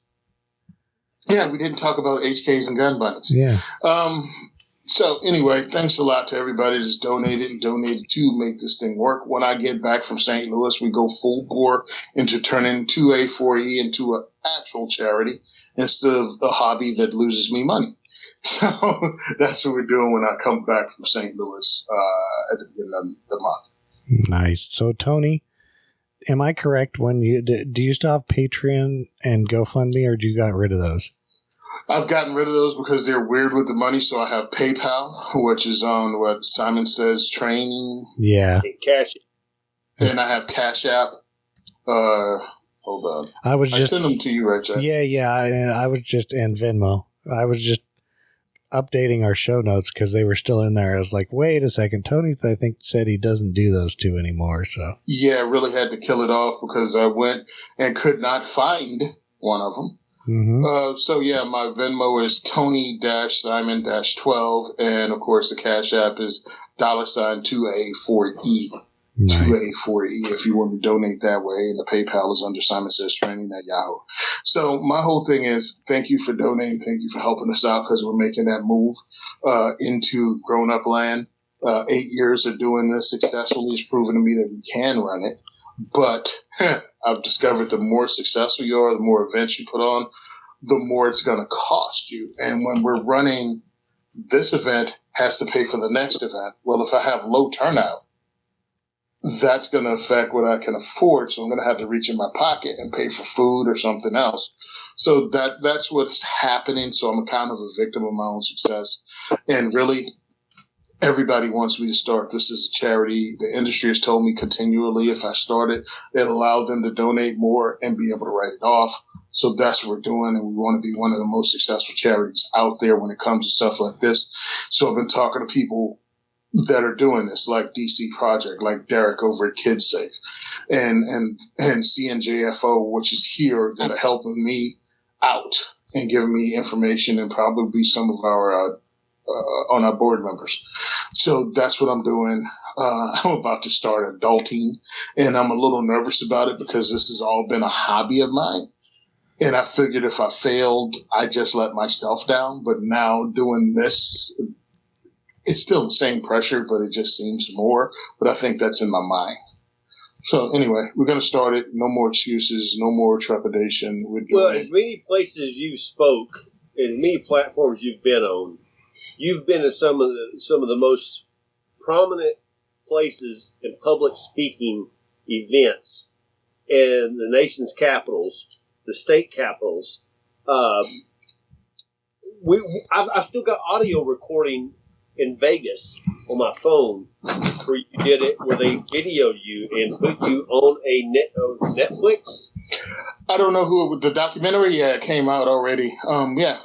Speaker 3: Yeah, we didn't talk about HKs and gun bunnies.
Speaker 1: Yeah.
Speaker 3: So anyway, thanks a lot to everybody that's donated to make this thing work. When I get back from St. Louis, we go full bore into turning 2A4E into an actual charity instead of a hobby that loses me money. So that's what we're doing when I come back from St. Louis at the beginning of the month.
Speaker 1: Nice. So Tony, am I correct when do you still have Patreon and GoFundMe, or do you got rid of those?
Speaker 3: I've gotten rid of those because they're weird with the money. So I have PayPal, which is on what Simon Says Training.
Speaker 1: Yeah.
Speaker 4: Cash.
Speaker 3: And I have Cash App. Hold on. I sent them to you, right, Jack?
Speaker 1: Yeah. I was just in Venmo. I was just updating our show notes because they were still in there. I was like, wait a second. Tony, I think, said he doesn't do those two anymore. So
Speaker 3: yeah, I really had to kill it off because I went and could not find one of them.
Speaker 1: Mm-hmm.
Speaker 3: So yeah, my Venmo is Tony-Simon-12, and of course the Cash App is $2A4E.
Speaker 1: Nice.
Speaker 3: 2A4E if you want to donate that way, and the PayPal is under Simon Says Training at Yahoo. So my whole thing is thank you for donating, thank you for helping us out because we're making that move into grown-up land. 8 years of doing this successfully has proven to me that we can run it. But I've discovered the more successful you are, the more events you put on, the more it's going to cost you. And when we're running, this event has to pay for the next event. Well, if I have low turnout, that's going to affect what I can afford. So I'm going to have to reach in my pocket and pay for food or something else. So that's what's happening. So I'm kind of a victim of my own success. And really, everybody wants me to start this as a charity. The industry has told me continually if I start it, it allowed them to donate more and be able to write it off. So that's what we're doing, and we want to be one of the most successful charities out there when it comes to stuff like this. So I've been talking to people that are doing this, like DC Project, like Derek over at Kids Safe, and CNJFO, which is here, that are helping me out and giving me information, and probably be some of our on our board members. So that's what I'm doing. I'm about to start adulting, and I'm a little nervous about it because this has all been a hobby of mine. And I figured if I failed, I just let myself down. But now doing this, it's still the same pressure, but it just seems more. But I think that's in my mind. So anyway, we're going to start it. No more excuses. No more trepidation.
Speaker 4: Well, as many places you've spoke, and as many platforms you've been on, you've been in some of the most prominent places in public speaking events in the nation's capitals, the state capitals. I've still got audio recording in Vegas on my phone where you did it, where they videoed you and put you on a Netflix.
Speaker 3: I don't know who the documentary came out already. Yeah.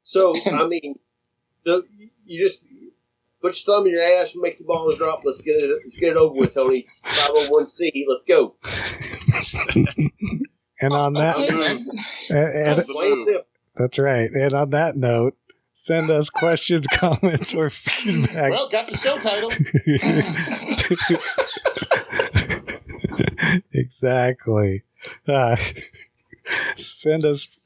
Speaker 3: So I mean, you just put your thumb in your ass and make the balls drop. Let's get it over with, Tony. 501c. Let's go.
Speaker 1: And on that, that's right. And on that note, send us questions, comments, or feedback.
Speaker 3: Well, got the show title.
Speaker 1: Exactly. Send us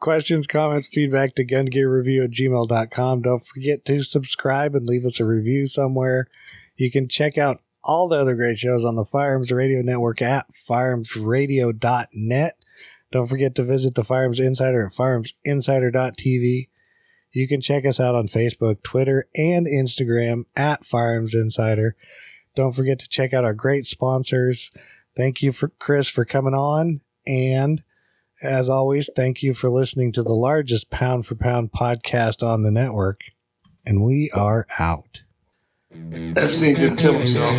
Speaker 1: questions, comments, feedback to gungearreview@gmail.com. Don't forget to subscribe and leave us a review somewhere. You can check out all the other great shows on the Firearms Radio Network at firearmsradio.net. Don't forget to visit the Firearms Insider at firearmsinsider.tv. You can check us out on Facebook, Twitter, and Instagram at Firearms Insider. Don't forget to check out our great sponsors. Thank you, Chris, for coming on. And as always, thank you for listening to the largest pound-for-pound podcast on the network. And we are out.
Speaker 3: Epstein didn't kill himself.